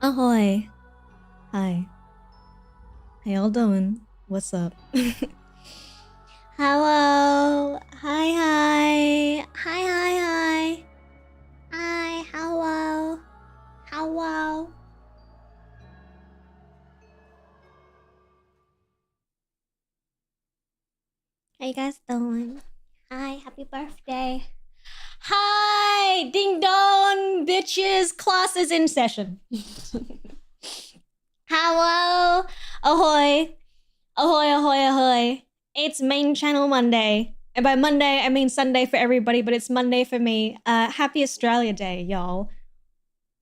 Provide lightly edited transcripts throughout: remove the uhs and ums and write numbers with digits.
Ahoy. Hi. How y'all doing? What's up? Hello. Hi. Hi. Hi, hello. Hello. How you guys doing? Hi, happy birthday. Hi, ding dong, bitches. Class is in session. Hello. Ahoy. Ahoy. It's main channel Monday. And by Monday, I mean Sunday for everybody, but it's Monday for me. Happy Australia Day, y'all.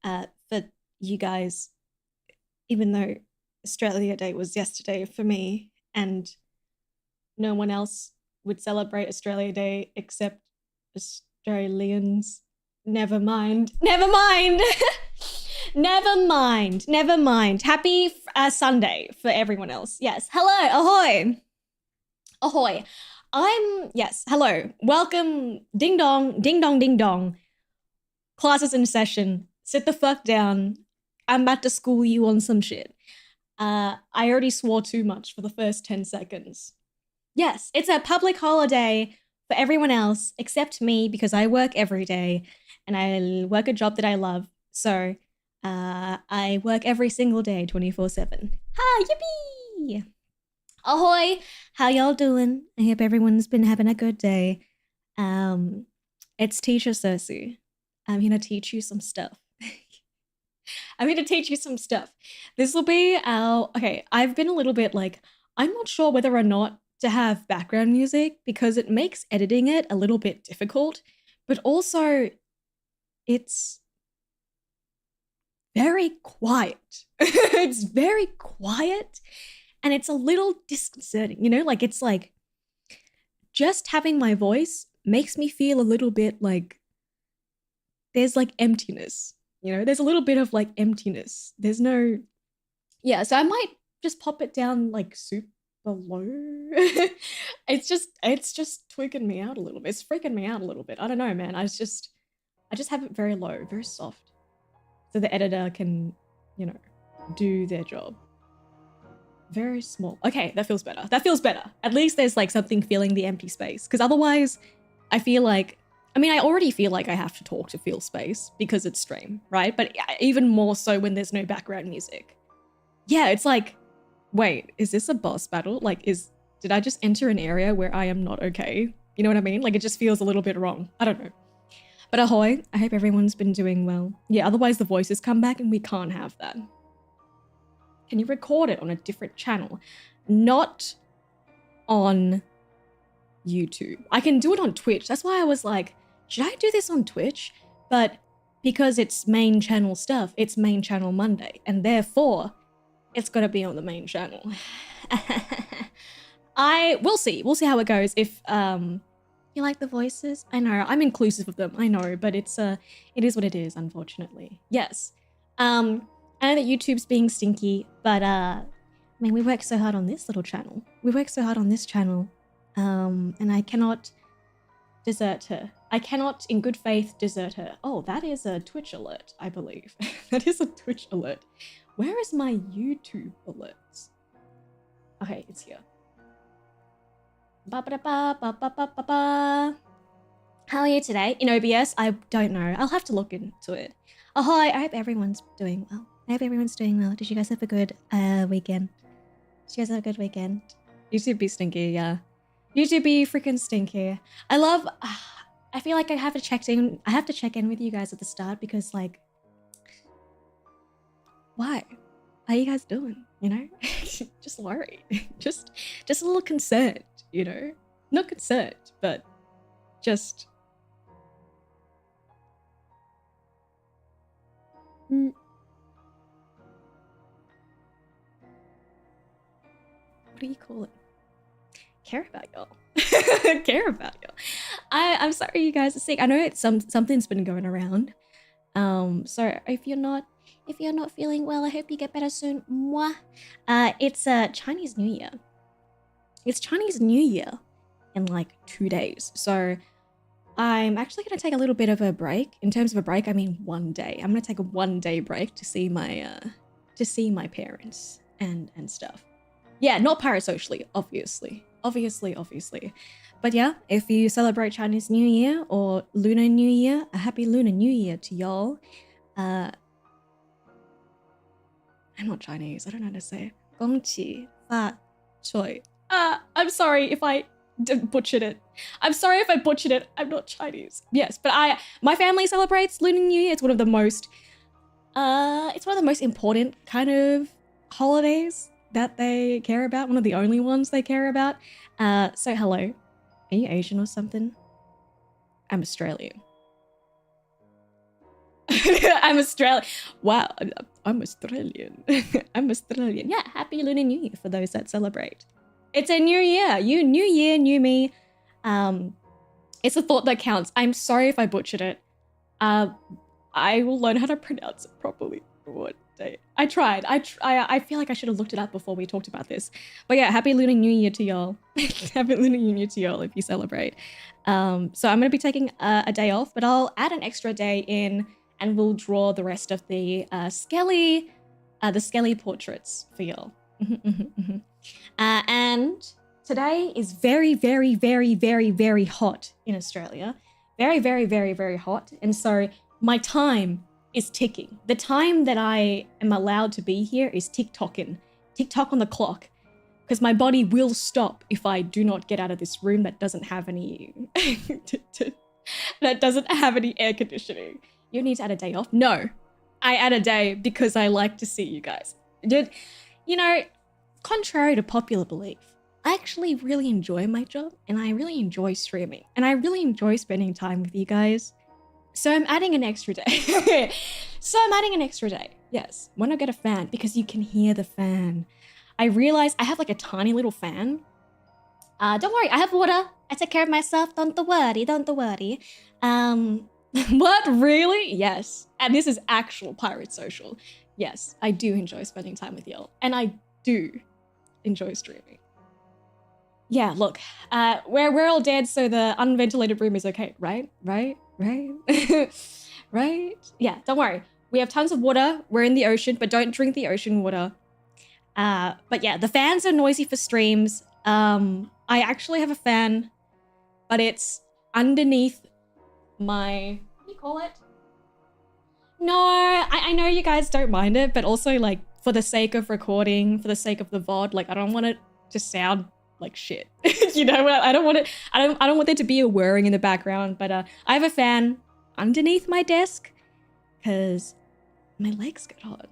For you guys, even though Australia Day was yesterday for me, and no one else would celebrate Australia Day except Australians. Never mind. Never mind. Happy Sunday for everyone else. Yes. Hello. Ahoy. Hello. Welcome. Ding dong. Class is in session. Sit the fuck down. I'm about to school you on some shit. I already swore too much for the first 10 seconds. Yes, it's a public holiday for everyone else except me because I work every day and I work a job that I love. So I work every single day 24/7. Ha, yippee! Ahoy, how y'all doing? I hope everyone's been having a good day. It's teacher Cersea. I'm here to teach you some stuff. This will be okay, I've been a little bit like, I'm not sure whether or not to have background music because it makes editing it a little bit difficult, but also it's very quiet. It's very quiet and it's a little disconcerting, you know? Like, it's like just having my voice makes me feel a little bit like there's like emptiness, you know? There's a little bit of like emptiness. There's no, yeah, so I might just pop it down like super low. it's just tweaking me out a little bit. It's freaking me out a little bit. I don't know, man. I just have it very low, very soft, so the editor can, you know, do their job. Very small. Okay, that feels better. At least there's like something filling the empty space, because otherwise I feel like, I mean, I already feel like I have to talk to fill space because it's stream, right? But even more so when there's no background music. Yeah, it's like, wait, is this a boss battle? Like, did I just enter an area where I am not okay? You know what I mean? Like, it just feels a little bit wrong. I don't know. But ahoy, I hope everyone's been doing well. Yeah, otherwise the voices come back and we can't have that. Can you record it on a different channel? Not on YouTube. I can do it on Twitch. That's why I was like, should I do this on Twitch? But because it's main channel stuff, it's main channel Monday, and therefore it's gotta be on the main channel. We'll see how it goes. If you like the voices, I know I'm inclusive of them, I know, but it is what it is, unfortunately. Yes. I know that YouTube's being stinky, but I mean, we work so hard on this little channel. And I cannot desert her. I cannot in good faith desert her. Oh, that is a Twitch alert, I believe. That is a Twitch alert. Where is my YouTube alerts? Okay, it's here. How are you today? In OBS? I don't know. I'll have to look into it. Ahoy, I hope everyone's doing well. Did you guys have a good weekend? YouTube be stinky, yeah. YouTube be freaking stinky. I feel like I have to check in with you guys at the start because, like, why? How you guys doing? You know? Just worried. just a little concerned, you know? Not concerned, but just... What do you call it? Care about y'all. I'm sorry you guys are sick. I know it's something's been going around. So if you're not feeling well, I hope you get better soon. Mwah. It's Chinese New Year. It's Chinese New Year in like 2 days. So I'm actually going to take a little bit of a break. In terms of a break, I mean 1 day. I'm going to take a 1 day break to see my parents and stuff. Yeah, not parasocially, obviously. Obviously. But yeah, if you celebrate Chinese New Year or Lunar New Year, a happy Lunar New Year to y'all. I'm not Chinese. I don't know how to say it. Gong qi fa choi. I'm sorry if I butchered it. I'm sorry if I butchered it. I'm not Chinese. Yes, but my family celebrates Lunar New Year. It's one of the most important kind of holidays that they care about. One of the only ones they care about. So hello. Are you Asian or something? I'm Australian. I'm Australian. Wow, I'm Australian. I'm Australian. Yeah, happy Lunar New Year for those that celebrate. It's a new year. New year, new me. It's a thought that counts. I'm sorry if I butchered it. I will learn how to pronounce it properly one day. I tried. I feel like I should have looked it up before we talked about this. But yeah, happy Lunar New Year to y'all. Happy Lunar New Year to y'all if you celebrate. So I'm going to be taking a day off, but I'll add an extra day in and we'll draw the rest of the Skelly portraits for y'all. And today is very, very, very, very, very hot in Australia. Very, very, very, very hot. And so my time is ticking. The time that I am allowed to be here is tick-tocking. Tick-tock on the clock. Because my body will stop if I do not get out of this room that doesn't have any that doesn't have any air conditioning. You need to add a day off? No. I add a day because I like to see you guys. You know, contrary to popular belief, I actually really enjoy my job and I really enjoy streaming and I really enjoy spending time with you guys. So I'm adding an extra day. Yes. Why not get a fan? Because you can hear the fan. I realize I have like a tiny little fan. Don't worry, I have water. I take care of myself. Don't worry. What? Really? Yes. And this is actual Pirate Social. Yes, I do enjoy spending time with y'all. And I do enjoy streaming. Yeah, look, we're all dead, so the unventilated room is okay, right? Right? Yeah, don't worry. We have tons of water. We're in the ocean, but don't drink the ocean water. But yeah, the fans are noisy for streams. I actually have a fan, but it's underneath my, what do you call it? No, I know you guys don't mind it, but also like for the sake of recording, for the sake of the VOD, like I don't want it to sound like shit. You know, I don't want there to be a whirring in the background, but I have a fan underneath my desk because my legs get hot.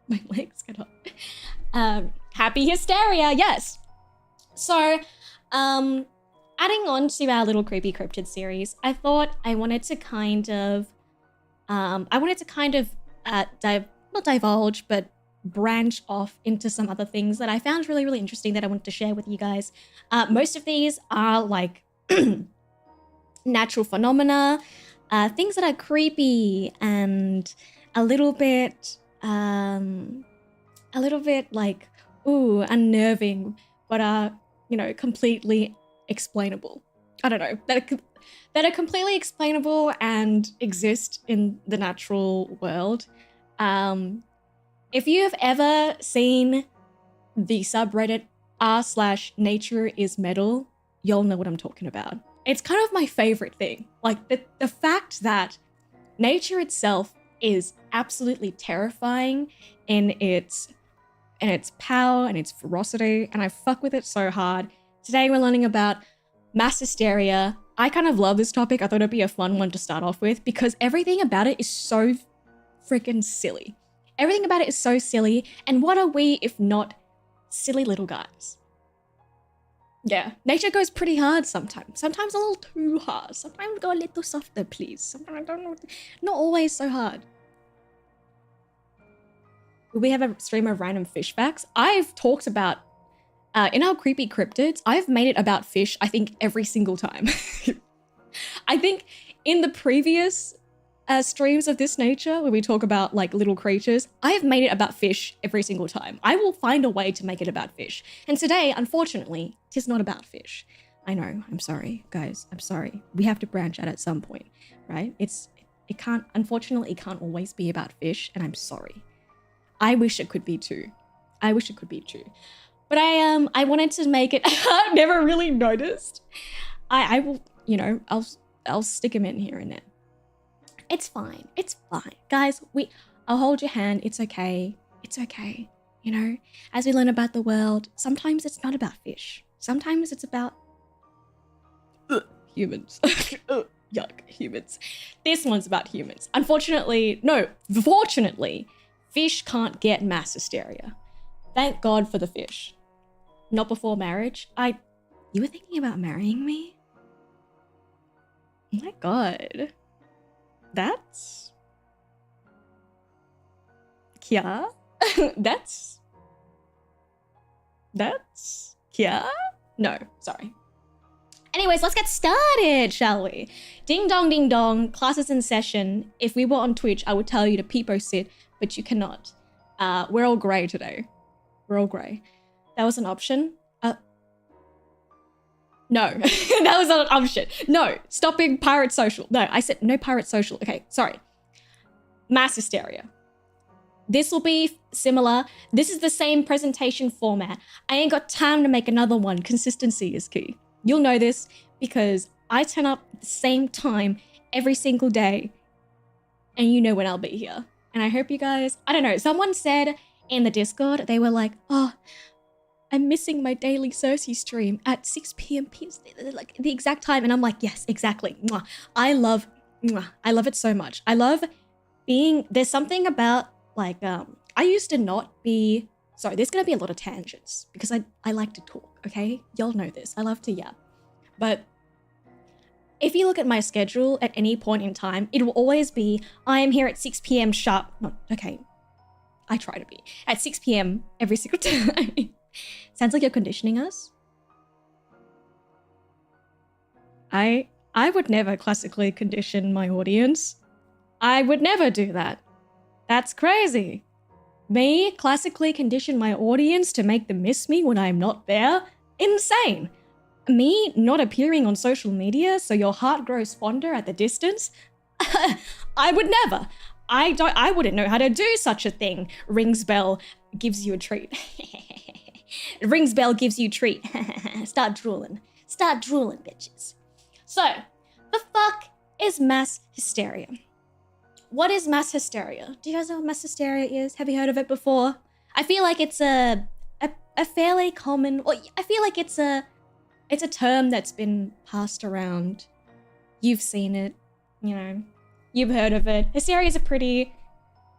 My legs get hot. Happy hysteria, yes. So, adding on to our little creepy cryptid series, I thought I wanted to kind of not divulge, but branch off into some other things that I found really, really interesting that I wanted to share with you guys. Most of these are like natural phenomena, things that are creepy and a little bit like, ooh, unnerving, but are, you know, completely explainable. I don't know, that are completely explainable and exist in the natural world. If you have ever seen the subreddit r/nature is metal, you'll know what I'm talking about. It's kind of my favorite thing. Like the fact that nature itself is absolutely terrifying in its power and its ferocity, and I fuck with it so hard. Today we're learning about mass hysteria. I kind of love this topic. I thought it'd be a fun one to start off with because everything about it is so freaking silly. Everything about it is so silly, and what are we if not silly little guys? Yeah, nature goes pretty hard sometimes. Sometimes a little too hard. Sometimes go a little softer, please. Sometimes I don't know. Not always so hard. We have a stream of random fish facts. I've talked about, in our creepy cryptids, I've made it about fish, I think, every single time. I think in the previous streams of this nature, where we talk about like little creatures, I have made it about fish every single time. I will find a way to make it about fish. And today, unfortunately, it is not about fish. I know. I'm sorry, guys. I'm sorry. We have to branch out at some point, right? Unfortunately, it can't always be about fish, and I'm sorry. I wish it could be too. I wish it could be too. But I wanted to make it. I never really noticed. I will, you know, I'll stick him in here and there. It's fine. It's fine, guys. I'll hold your hand. It's okay. It's okay. You know, as we learn about the world, sometimes it's not about fish. Sometimes it's about humans. Yuck, humans. This one's about humans. Fortunately, fish can't get mass hysteria. Thank God for the fish. Not before marriage. You were thinking about marrying me? Oh my God. That's... Kya? That's... Kya? No, sorry. Anyways, let's get started, shall we? Ding dong, class is in session. If we were on Twitch, I would tell you to peepo sit, but you cannot. We're all grey today. We're all grey. That was an option. No, that was not an option. No, stop being pirate social. No, I said no pirate social. Okay, sorry. Mass hysteria. This will be similar. This is the same presentation format. I ain't got time to make another one. Consistency is key. You'll know this because I turn up at the same time every single day, and you know when I'll be here. And I hope you guys, I don't know, someone said in the Discord, they were like, oh, I'm missing my daily Cersea stream at 6 p.m. like the exact time. And I'm like, yes, exactly. Mwah. I love it so much. I love being, there's something about like, I used to not be, sorry, there's going to be a lot of tangents because I like to talk, okay? Y'all know this. I love to yap. But if you look at my schedule at any point in time, it will always be, I am here at 6 p.m. sharp. No, okay. I try to be at 6 p.m. every single time. Sounds like you're conditioning us. I would never classically condition my audience. I would never do that. That's crazy. Me classically condition my audience to make them miss me when I'm not there? Insane. Me not appearing on social media so your heart grows fonder at the distance? I would never. I wouldn't know how to do such a thing. Rings bell, gives you a treat. Rings bell, gives you treat. Start drooling. Start drooling, bitches. So, the fuck is mass hysteria? What is mass hysteria? Do you guys know what mass hysteria is? Have you heard of it before? I feel like it's a fairly common, or I feel like it's a term that's been passed around. You've seen it, you know. You've heard of it. Hysteria is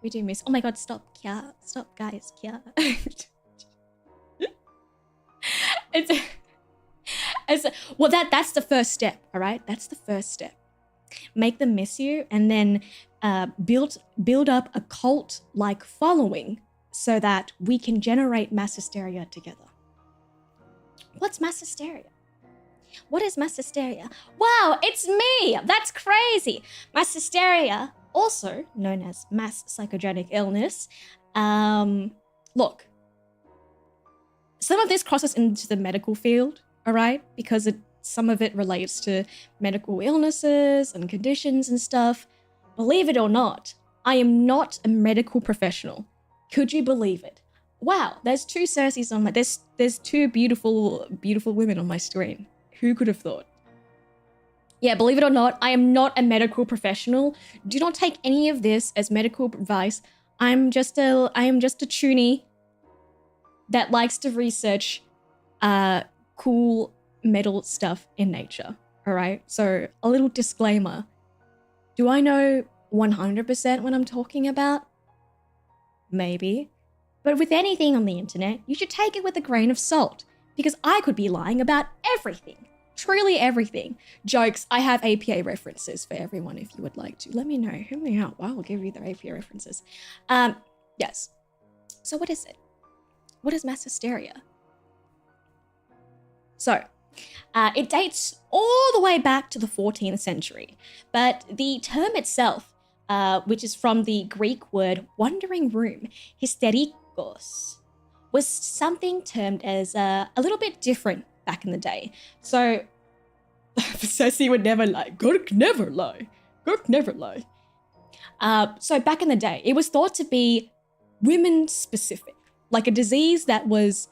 we do miss, oh my God, stop, Kya. Stop, guys, Kya. Well, that's the first step, all right? That's the first step. Make them miss you and then build up a cult-like following so that we can generate mass hysteria together. What's mass hysteria? What is mass hysteria? Wow, it's me! That's crazy! Mass hysteria, also known as mass psychogenic illness. Look, some of this crosses into the medical field, all right? Because some of it relates to medical illnesses and conditions and stuff. Believe it or not, I am not a medical professional. Could you believe it? Wow, there's two Cerseas on my, there's two beautiful women on my screen. Who could have thought? Yeah, believe it or not, I am not a medical professional. Do not take any of this as medical advice. I am just a toonie that likes to research cool metal stuff in nature, all right? So a little disclaimer. Do I know 100% what I'm talking about? Maybe. But with anything on the internet, you should take it with a grain of salt because I could be lying about everything. Truly everything. Jokes, I have APA references for everyone if you would like to. Let me know. Hit me out. I will give you the APA references. Yes. So what is it? What is mass hysteria? So, it dates all the way back to the 14th century, but the term itself, which is from the Greek word wandering room, hysterikos, was something termed as a little bit different back in the day. So Cersei would never lie. Gork never lie. Gork never lie. So back in the day, it was thought to be women specific, like a disease that was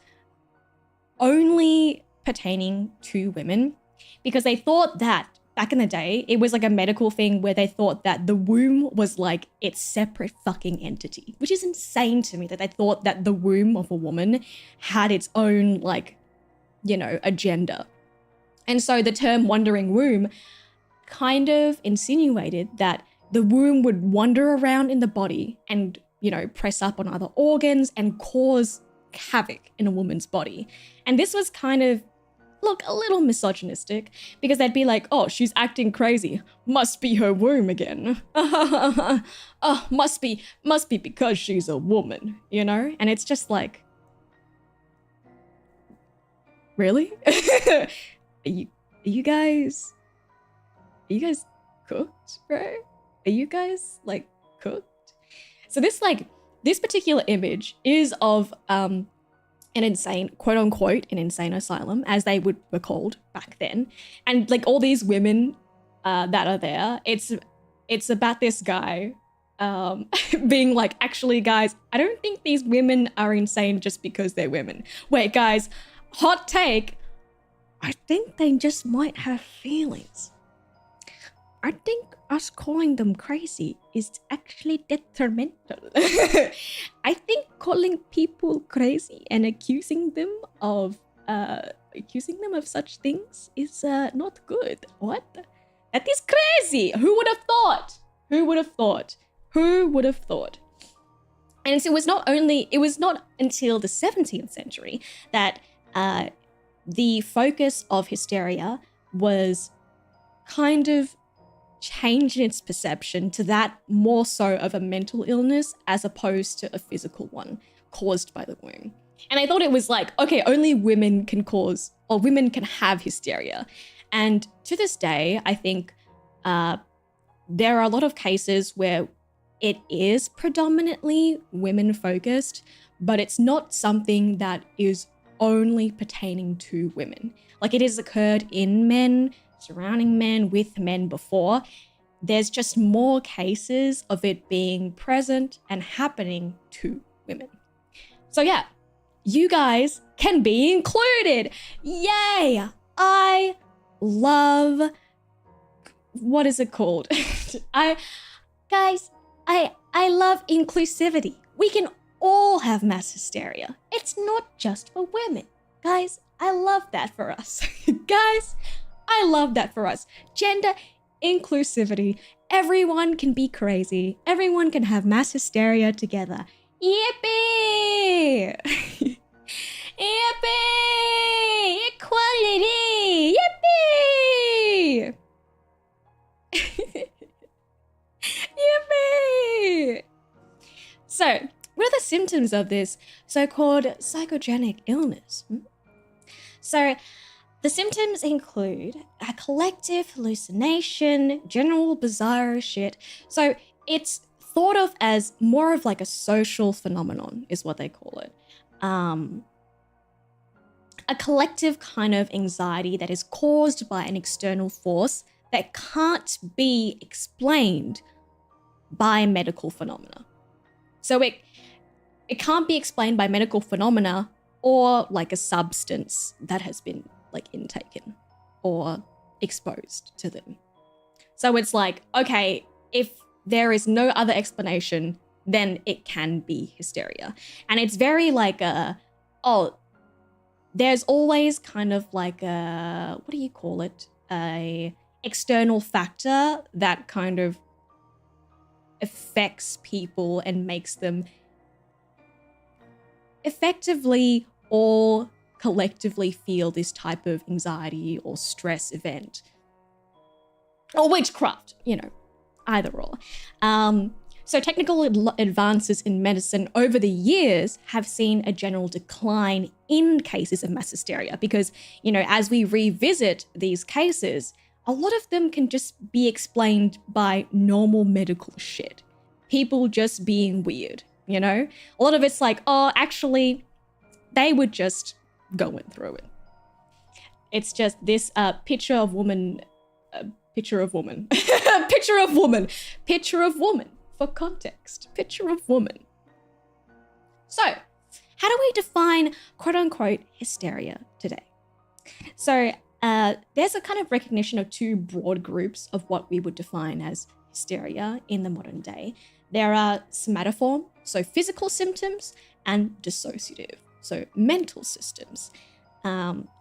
only pertaining to women, because they thought that back in the day, it was like a medical thing where they thought that the womb was like its separate fucking entity, which is insane to me that they thought that the womb of a woman had its own, like, you know, agenda. And so the term wandering womb kind of insinuated that the womb would wander around in the body and, you know, press up on other organs and cause havoc in a woman's body. And this was kind of, look, a little misogynistic, because they'd be like, oh, she's acting crazy. Must be her womb again. Oh, must be because she's a woman, you know? And it's just like, really? Are you guys cooked, bro? Are you guys like cooked? So this particular image is of an insane, quote unquote, an insane asylum, as they were called back then. And like all these women that are there, it's about this guy being like, actually guys, I don't think these women are insane just because they're women. Wait guys, hot take, I think they just might have feelings. I think us calling them crazy is actually detrimental. I think calling people crazy and accusing them of such things is not good. What? That is crazy. Who would have thought? Who would have thought? Who would have thought? And so it was not until the 17th century that the focus of hysteria was kind of changed its perception to that more so of a mental illness as opposed to a physical one caused by the womb. And I thought it was like, okay, only women can cause, or women can have hysteria. And to this day, I think there are a lot of cases where it is predominantly women focused, but it's not something that is only pertaining to women. Like it has occurred in men, surrounding men, with men before. There's just more cases of it being present and happening to women. So yeah, you guys can be included. Yay! I love, what is it called? I love inclusivity. We can all have mass hysteria. It's not just for women. Guys, I love that for us. Guys, I love that for us. Gender inclusivity. Everyone can be crazy. Everyone can have mass hysteria together. Yippee! Yippee! Equality! Yippee! Yippee! So, what are the symptoms of this so-called psychogenic illness? So, the symptoms include a collective hallucination, general bizarre shit. So, it's thought of as more of like a social phenomenon is what they call it. A collective kind of anxiety that is caused by an external force that can't be explained by medical phenomena. So it can't be explained by medical phenomena or like a substance that has been like intaken or exposed to them. So it's like, okay, if there is no other explanation, then it can be hysteria. And it's very like there's always kind of like a, what do you call it? A external factor that kind of affects people and makes them effectively or collectively feel this type of anxiety or stress event. Or witchcraft, you know, either or. So technical advances in medicine over the years have seen a general decline in cases of mass hysteria because, you know, as we revisit these cases, a lot of them can just be explained by normal medical shit. People just being weird, you know? A lot of it's like, oh, actually, they were just going through it. It's just this picture of woman, picture of woman, picture of woman, picture of woman, for context, picture of woman. So, how do we define quote-unquote hysteria today? So, there's a kind of recognition of two broad groups of what we would define as hysteria in the modern day. There are somatoform, so physical symptoms, and dissociative, so mental systems.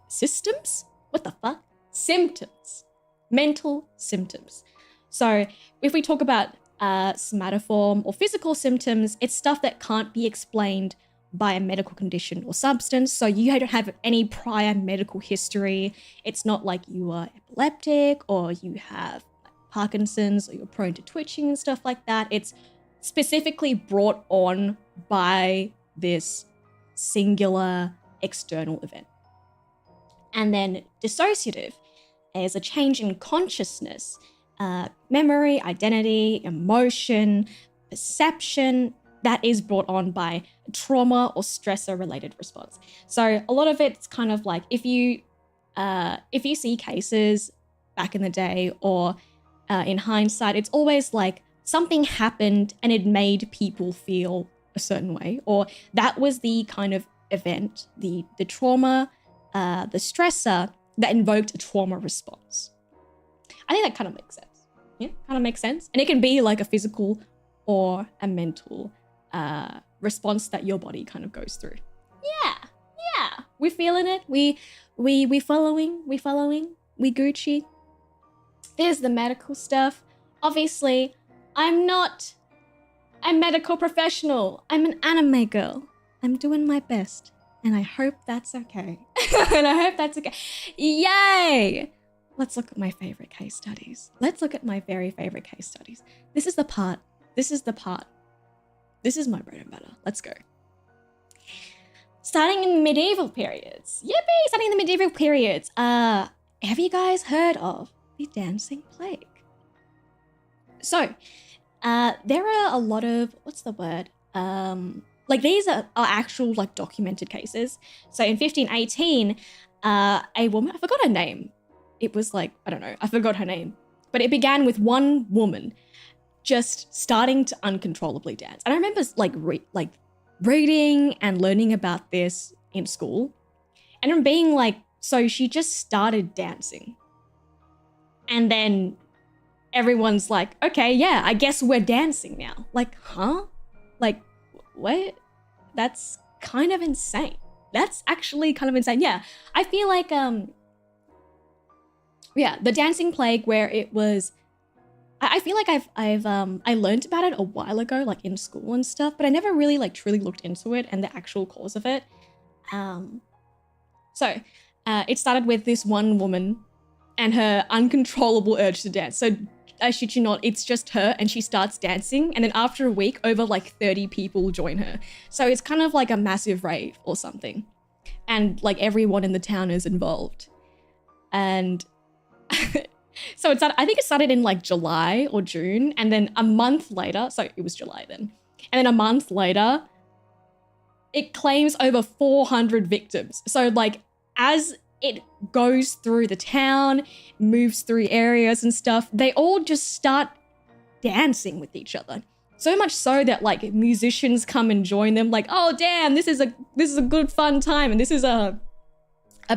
Systems? What the fuck? Symptoms. Mental symptoms. So if we talk about somatoform or physical symptoms, it's stuff that can't be explained by a medical condition or substance. So you don't have any prior medical history. It's not like you are epileptic or you have Parkinson's or you're prone to twitching and stuff like that. It's specifically brought on by this singular external event. And then dissociative is a change in consciousness, memory, identity, emotion, perception that is brought on by a trauma or stressor related response. So a lot of it's kind of like if you see cases back in the day or in hindsight, it's always like something happened and it made people feel a certain way, or that was the kind of event, the trauma, the stressor that invoked a trauma response. I think that kind of makes sense. Yeah, kind of makes sense. And it can be like a physical or a mental response that your body kind of goes through. Yeah. We're feeling it. We following, we Gucci. There's the medical stuff. Obviously, I'm not a medical professional. I'm an anime girl. I'm doing my best. And I hope that's okay. Yay! Let's look at my favorite case studies. Let's look at my very favorite case studies. This is the part. This is my bread and butter. Let's go. Starting in medieval periods. Yippee! Starting in the medieval periods. Have you guys heard of the dancing plague? So, there are a lot of, what's the word? Like these are actual like documented cases. So in 1518, a woman, I forgot her name. It was like, I don't know, I forgot her name. But it began with one woman just starting to uncontrollably dance. And I remember like reading and learning about this in school. And I'm being like, so she just started dancing. And then everyone's like, okay, yeah, I guess we're dancing now. Like, huh? Like, what? That's kind of insane. That's actually kind of insane. Yeah, I feel like, the dancing plague where it was, I feel like I learned about it a while ago, like in school and stuff, but I never really like truly looked into it and the actual cause of it. So it started with this one woman and her uncontrollable urge to dance. So I shit you not, it's just her and she starts dancing, and then after a week, over like 30 people join her. So it's kind of like a massive rave or something. And like everyone in the town is involved. And so I think it started in like July or June, and then a month later, so it was July then, and then a month later, it claims over 400 victims. So like as it goes through the town, moves through areas and stuff, they all just start dancing with each other. So much so that like musicians come and join them, like, oh damn, this is a good fun time. And this is a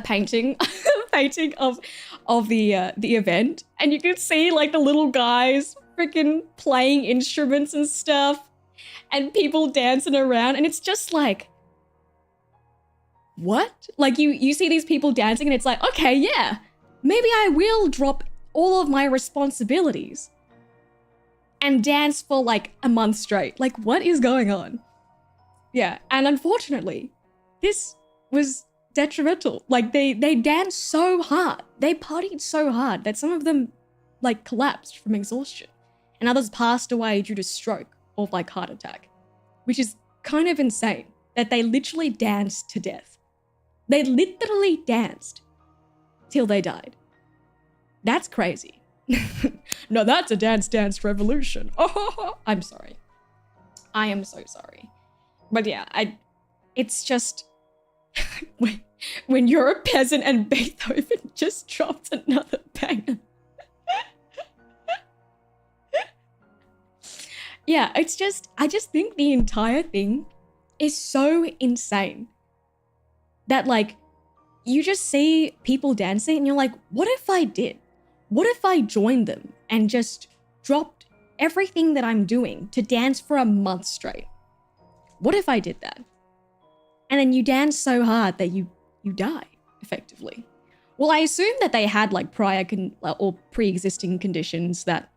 painting painting of the event. And you can see like the little guys freaking playing instruments and stuff and people dancing around. And it's just like, what? Like you see these people dancing and it's like, okay, yeah, maybe I will drop all of my responsibilities and dance for like a month straight. Like, what is going on? Yeah, and unfortunately, this was detrimental. Like they danced so hard, they partied so hard that some of them like collapsed from exhaustion and others passed away due to stroke or like heart attack, which is kind of insane that they literally danced to death. They literally danced till they died. That's crazy. No, that's a dance revolution. Oh, I'm sorry. I am so sorry. But yeah, it's just, when you're a peasant and Beethoven just dropped another banger. Yeah, it's just, I just think the entire thing is so insane that like, you just see people dancing and you're like, what if I did? What if I joined them and just dropped everything that I'm doing to dance for a month straight? What if I did that? And then you dance so hard that you die, effectively. Well, I assume that they had like prior or pre-existing conditions that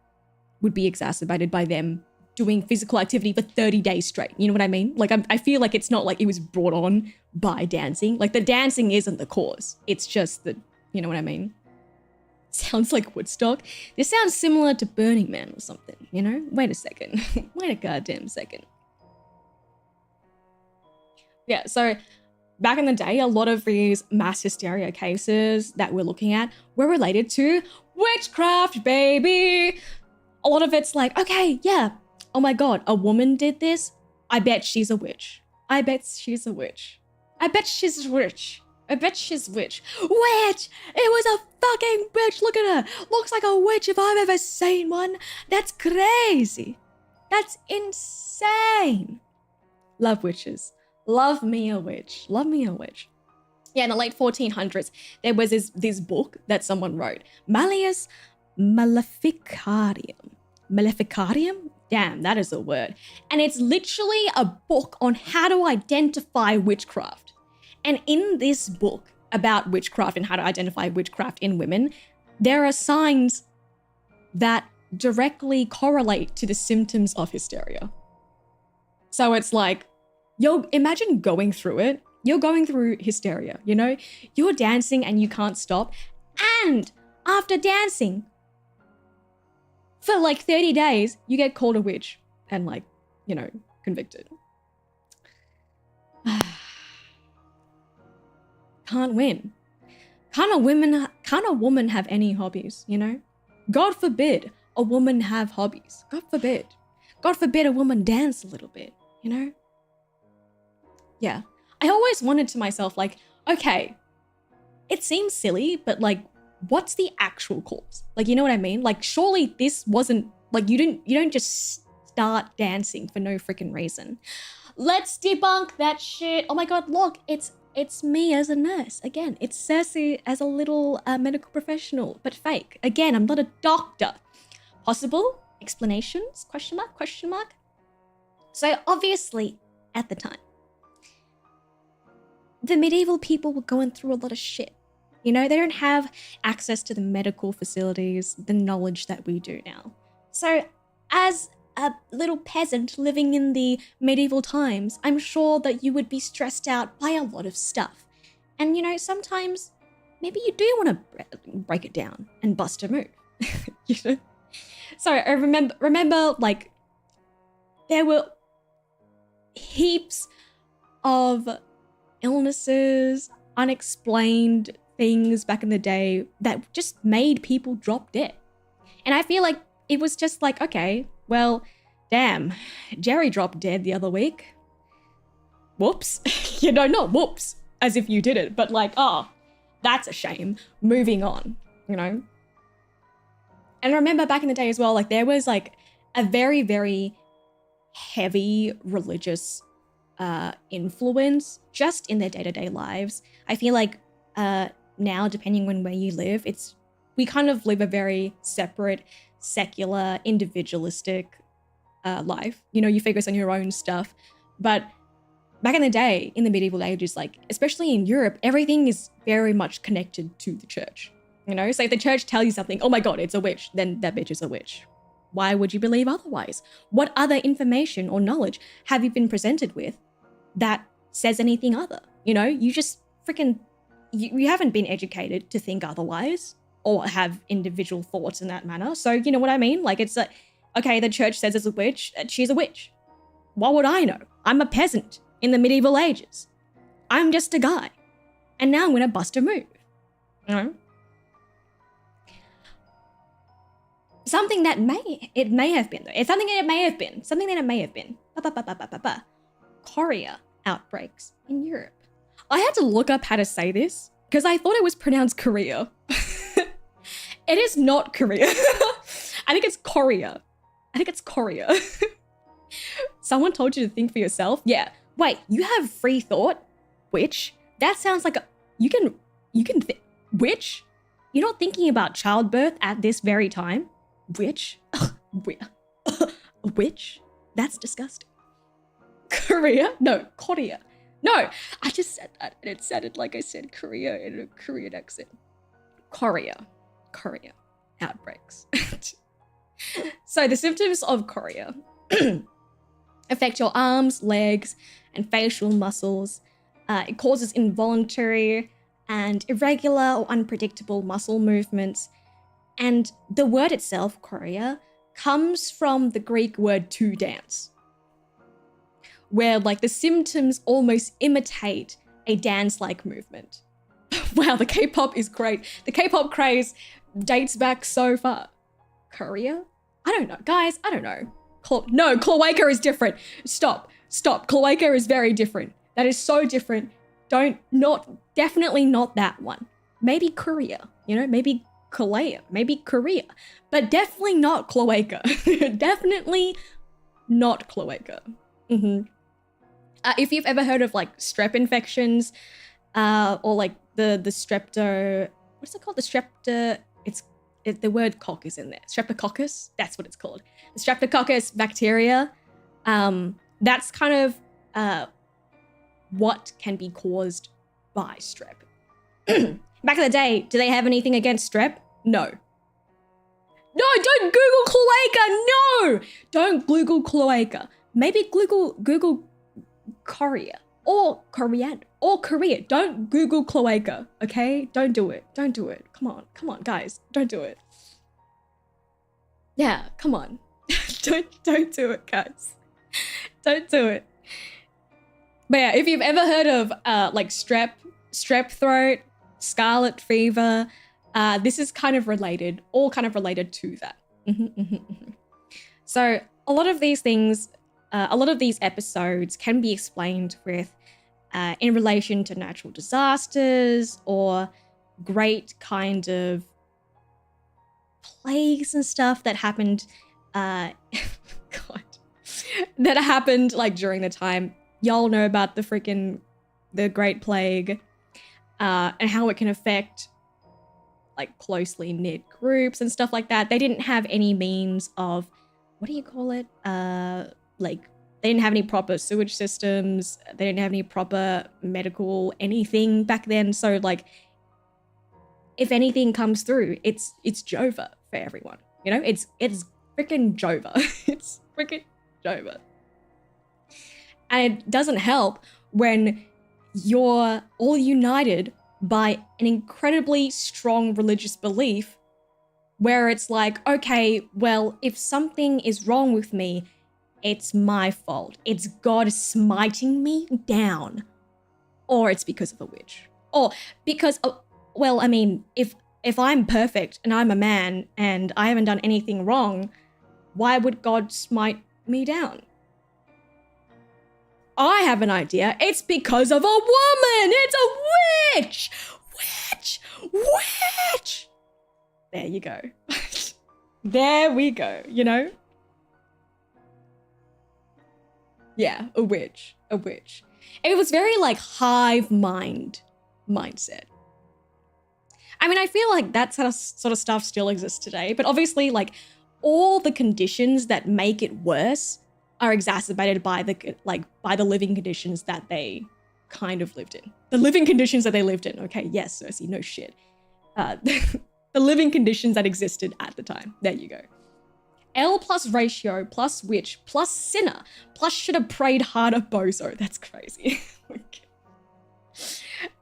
would be exacerbated by them doing physical activity for 30 days straight. You know what I mean? Like, I feel like it's not like it was brought on by dancing. Like, the dancing isn't the cause. It's just the, you know what I mean? Sounds like Woodstock. This sounds similar to Burning Man or something, you know? Wait a second. Wait a goddamn second. Yeah, so back in the day, a lot of these mass hysteria cases that we're looking at were related to witchcraft, baby. A lot of it's like, okay, yeah, oh my God, a woman did this. I bet she's a witch. I bet she's a witch. I bet she's a witch. I bet she's a witch. Witch! It was a fucking bitch. Look at her. Looks like a witch if I've ever seen one. That's crazy. That's insane. Love witches. Love me a witch. Love me a witch. Yeah, in the late 1400s, there was this book that someone wrote. Malleus Maleficarium. Maleficarium? Damn, that is a word. And it's literally a book on how to identify witchcraft. And in this book about witchcraft and how to identify witchcraft in women, there are signs that directly correlate to the symptoms of hysteria. So it's like, yo, imagine going through it. You're going through hysteria, you know? You're dancing and you can't stop. And after dancing for like 30 days, you get called a witch and like, you know, convicted. Can't win. Can't a woman have any hobbies, you know? God forbid a woman have hobbies. God forbid. God forbid a woman dance a little bit, you know? Yeah. I always wondered to myself, like, okay, it seems silly, but like, what's the actual cause? Like, you know what I mean? Like, surely this wasn't, like, you don't just start dancing for no freaking reason. Let's debunk that shit. Oh my God, look, it's me as a nurse. Again, it's Cersea as a little medical professional, but fake. Again, I'm not a doctor. Possible explanations? Question mark, question mark. So obviously, at the time, the medieval people were going through a lot of shit. You know, they don't have access to the medical facilities, the knowledge that we do now. So as a little peasant living in the medieval times, I'm sure that you would be stressed out by a lot of stuff. And, you know, sometimes maybe you do want to break it down and bust a move. You know? So I remember like there were heaps of illnesses, unexplained things back in the day that just made people drop dead. And I feel like it was just like, okay, well, damn, Jerry dropped dead the other week. Whoops. You know, not whoops, as if you did it, but like, oh, that's a shame. Moving on, you know? And I remember back in the day as well, like there was like a very, very heavy religious influence just in their day-to-day lives. I feel like now, depending on where you live, we kind of live a very separate, secular, individualistic life. You know, you focus on your own stuff. But back in the day, in the medieval ages, like especially in Europe, everything is very much connected to the church. You know, so if the church tells you something, oh my God, it's a witch, then that bitch is a witch. Why would you believe otherwise? What other information or knowledge have you been presented with that says anything other? You know, you just freaking, you haven't been educated to think otherwise or have individual thoughts in that manner. So, you know what I mean? Like it's like, okay, the church says it's a witch, she's a witch. What would I know? I'm a peasant in the medieval ages. I'm just a guy. And now I'm going to bust a move. You know? Something that it may have been. It's something that it may have been. Chorea outbreaks in Europe. I had to look up how to say this because I thought it was pronounced Korea. It is not Korea. I think it's Korea. I think it's Korea. Someone told you to think for yourself? Yeah. Wait, you have free thought? Which? That sounds like you can which? You're not thinking about childbirth at this very time? Which? Which? That's disgusting. Korea? No, Korea. No, I just said that and it sounded like I said Korea in a Korean accent. Korea. Outbreaks. So the symptoms of chorea affect your arms, legs, and facial muscles. It causes involuntary and irregular or unpredictable muscle movements. And the word itself, chorea, comes from the Greek word to dance, where like the symptoms almost imitate a dance-like movement. Wow, the K-pop is great. The K-pop craze dates back so far. Korea? I don't know. Guys, I don't know. No, cloaca is different. Stop. Cloaca is very different. That is so different. Definitely not that one. Maybe Korea, maybe Korea, maybe Korea, but definitely not cloaca. Definitely not cloaca. Mm-hmm. If you've ever heard of like strep infections, or like the strepto, what's it called? The word cock is in there. Streptococcus, that's what it's called. The streptococcus bacteria, that's kind of what can be caused by strep. Back in the day, do they have anything against strep? No. No, don't Google cloaca, no! Don't Google cloaca. Maybe Google Korea or Korean or Korea. Don't Google cloaca, okay? Don't do it. Come on, guys, don't do it. Yeah, come on. don't do it, guys. Don't do it. But yeah, if you've ever heard of like strep throat, scarlet fever, this is kind of related, all kind of related to that. So a lot of these things, a lot of these episodes can be explained with in relation to natural disasters or great kind of plagues and stuff that happened, that happened like during the time. Y'all know about the Great Plague, and how it can affect like closely knit groups and stuff like that. They didn't have any means of, what do you call it? Like they didn't have any proper sewage systems. They didn't have any proper medical anything back then. So like, if anything comes through, it's Jova for everyone. It's freaking Jova. It's freaking Jova. And it doesn't help when you're all united by an incredibly strong religious belief where it's like, okay, well, if something is wrong with me, it's my fault. It's God smiting me down. Or it's because of a witch. Or because, well, I mean, if I'm perfect and I'm a man and I haven't done anything wrong, why would God smite me down? I have an idea. It's because of a woman. It's a witch. Witch. There you go. There we go, Yeah, a witch. It was very like hive mind mindset. I mean, I feel like that sort of stuff still exists today, but obviously like all the conditions that make it worse are exacerbated by the living conditions that they kind of lived in. The living conditions that they lived in. Okay, yes, Cersea, no shit. The living conditions that existed at the time. There you go. L plus ratio plus witch plus sinner plus should have prayed harder bozo. That's crazy. Okay.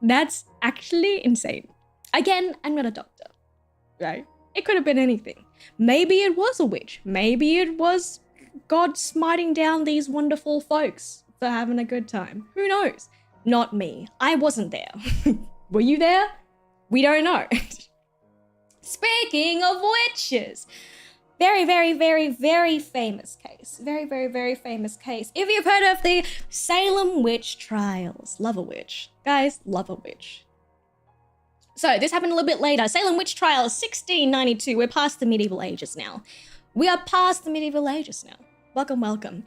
That's actually insane. Again, I'm not a doctor, right? It could have been anything. Maybe it was a witch. Maybe it was God smiting down these wonderful folks for having a good time. Who knows? Not me. I wasn't there. Were you there? We don't know. Speaking of witches, Very, very, very, very famous case. Very, very, very famous case. If you've heard of the Salem witch trials. Love a witch. Guys, love a witch. So this happened a little bit later. Salem witch trials, 1692. We're past the medieval ages now. We are past the medieval ages now. Welcome, welcome.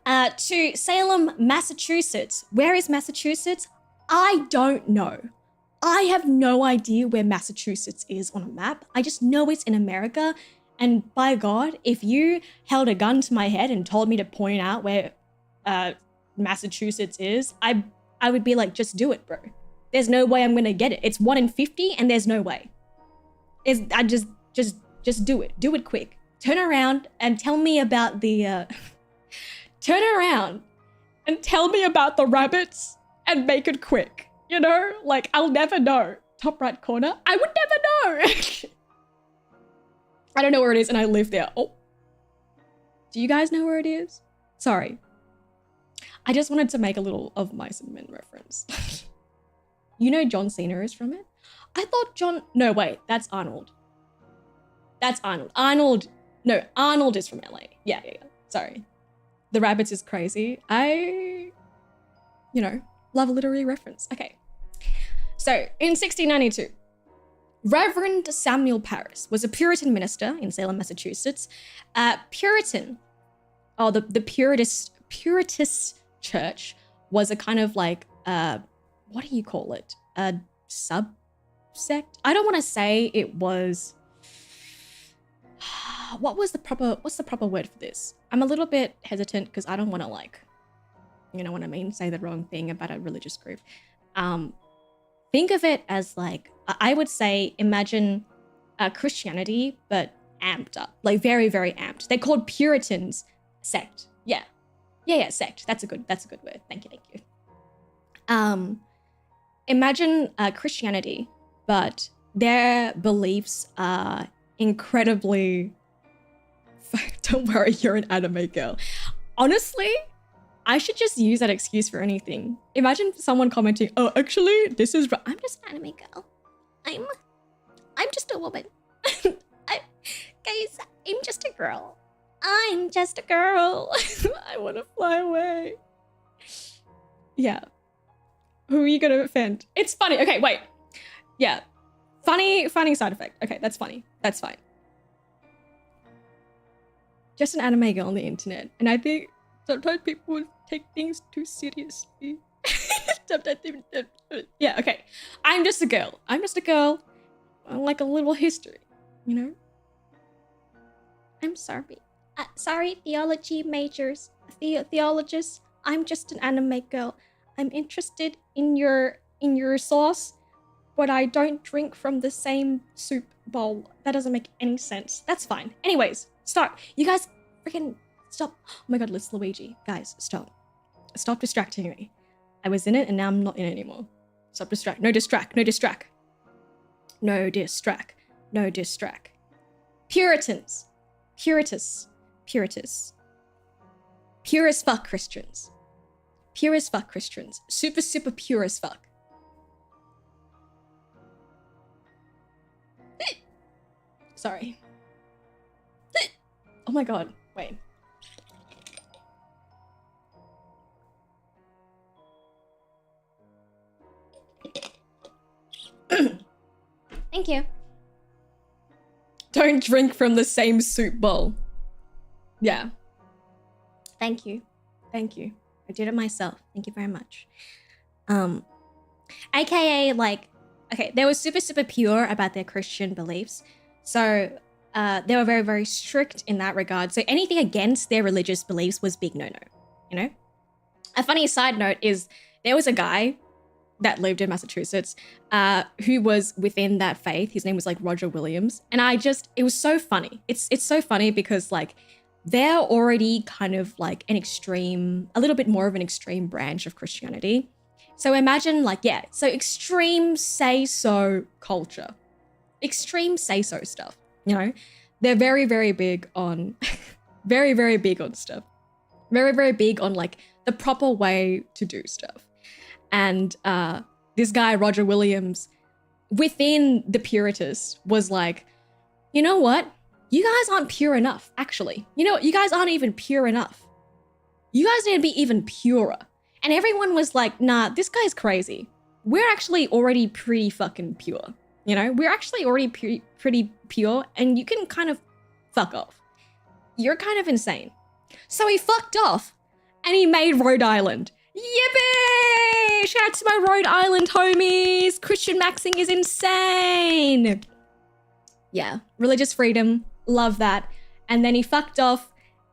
To Salem, Massachusetts. Where is Massachusetts? I don't know. I have no idea where Massachusetts is on a map. I just know it's in America. And by God, if you held a gun to my head and told me to point out where Massachusetts is, I would be like, just do it, bro. There's no way I'm gonna get it. It's 1 in 50 and there's no way. Just do it. Do it quick. Turn around and tell me about the, turn around and tell me about the rabbits and make it quick. You know, like I'll never know. Top right corner, I would never know. I don't know where it is and I live there. Oh, do you guys know where it is? Sorry. I just wanted to make a little of Mice and Men reference. You know John Cena is from it? I thought no, wait, that's Arnold. That's Arnold. Arnold is from LA. Yeah. Sorry. The Rabbits is crazy. I, love a literary reference. Okay. So in 1692, Reverend Samuel Parris was a Puritan minister in Salem, Massachusetts. Puritan, the Puritist church was a kind of like, what do you call it? A subsect? I don't want to say it was, what's the proper word for this? I'm a little bit hesitant because I don't want to like, you know what I mean? Say the wrong thing about a religious group. Think of it as like, I would say, imagine Christianity, but amped up, like very, very amped. They're called Puritans sect. Yeah, sect. That's a good word. Thank you. Imagine Christianity, but their beliefs are incredibly, don't worry, you're an anime girl. Honestly, I should just use that excuse for anything. Imagine someone commenting, oh, actually, this is, I'm just an anime girl. I'm just a woman. Guys, I'm just a girl. I'm just a girl. I want to fly away. Yeah. Who are you going to offend? It's funny. Okay, wait. Yeah. Funny side effect. Okay, that's funny. That's fine. Just an anime girl on the internet. And I think sometimes people take things too seriously. Yeah, okay. I'm just a girl. I'm like a little history, you know? I'm sorry. Sorry, theology majors. Theologists. I'm just an anime girl. I'm interested in your sauce, but I don't drink from the same soup bowl. That doesn't make any sense. That's fine. Anyways, start. You guys freaking stop. Oh my God, Liz Luigi. Guys, stop. Stop distracting me. I was in it and now I'm not in it anymore. Stop distract. No distract. No distract. No distract. No distract. Puritans. Puritists. Puritists. Pure as fuck Christians. Pure as fuck Christians. Super, super pure as fuck. Sorry. Oh my God. Wait. Thank you. Don't drink from the same soup bowl. Yeah. Thank you. Thank you. I did it myself. Thank you very much. AKA like, okay, they were super, super pure about their Christian beliefs. So they were very, very strict in that regard. So anything against their religious beliefs was big no-no, you know? A funny side note is there was a guy that lived in Massachusetts who was within that faith. His name was like Roger Williams. And it was so funny. It's so funny because like they're already kind of like a little bit more of an extreme branch of Christianity. So imagine like, yeah, so extreme say-so culture, extreme say-so stuff, you know? They're very, very big on, very, very big on stuff. Very, very big on like the proper way to do stuff. And this guy, Roger Williams, within the Puritists was like, you know what? You guys aren't pure enough, actually. You know what? You guys aren't even pure enough. You guys need to be even purer. And everyone was like, nah, this guy's crazy. We're actually already pretty fucking pure. You know, we're actually already pretty pure, and you can kind of fuck off. You're kind of insane. So he fucked off and he made Rhode Island. Yippee! Shout out to my Rhode Island homies. Christian maxing is insane. Yeah, religious freedom. Love that. And then he fucked off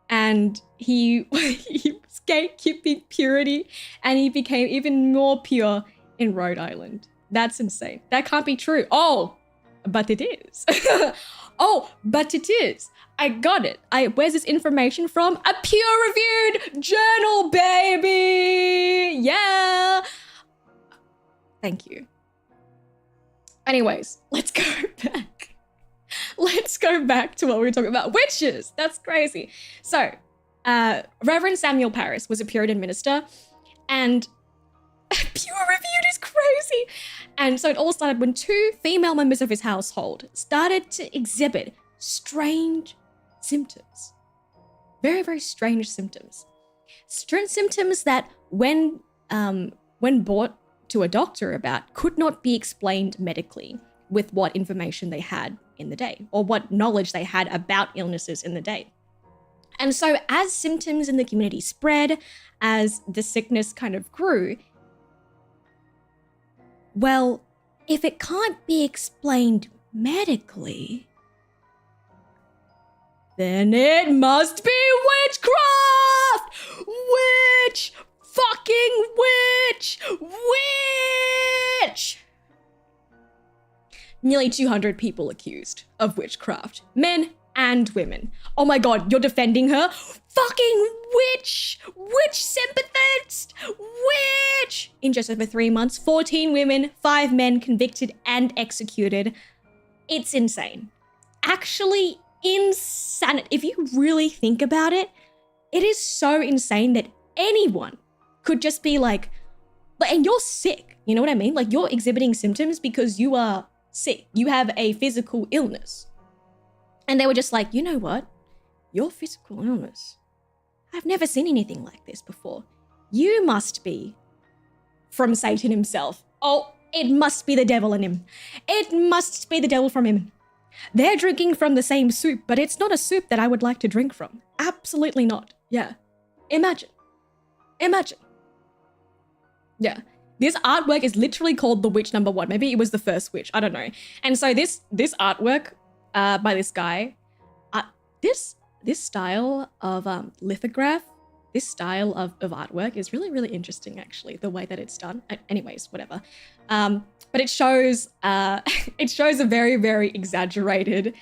and he was gatekeeping purity, and he became even more pure in Rhode Island. That's insane. That can't be true. Oh, but it is. Oh, but it is. I got it. Where's this information from? A peer-reviewed journal, baby! Yeah! Thank you. Anyways, let's go back. Let's go back to what we were talking about. Witches! That's crazy. So, Reverend Samuel Parris was a Puritan minister, and peer-reviewed is crazy. And so it all started when 2 female members of his household started to exhibit strange symptoms. Very, very strange symptoms. Strange symptoms that when brought to a doctor about, could not be explained medically with what information they had in the day, or what knowledge they had about illnesses in the day. And so as symptoms in the community spread, as the sickness kind of grew, well, if it can't be explained medically, then it must be witchcraft! Witch! Fucking witch! Witch! Nearly 200 people accused of witchcraft. Men and women. Oh my god, you're defending her? Fucking witch! Witch sympathist! Witch! In just over 3 months, 14 women, 5 men convicted and executed. It's insane. Actually insane. If you really think about it, it is so insane that anyone could just be like, and you're sick, you know what I mean? Like, you're exhibiting symptoms because you are sick. You have a physical illness. And they were just like, you know what? Your physical illness, I've never seen anything like this before. You must be from Satan himself. Oh, it must be the devil in him. It must be the devil from him. They're drinking from the same soup, but it's not a soup that I would like to drink from. Absolutely not. Yeah. Imagine. Imagine. Yeah. This artwork is literally called The Witch Number 1. Maybe it was the first witch. I don't know. And so this artwork by this guy, this style of lithograph, this style of artwork is really, really interesting, actually, the way that it's done. Anyways, whatever. But it shows a very, very exaggerated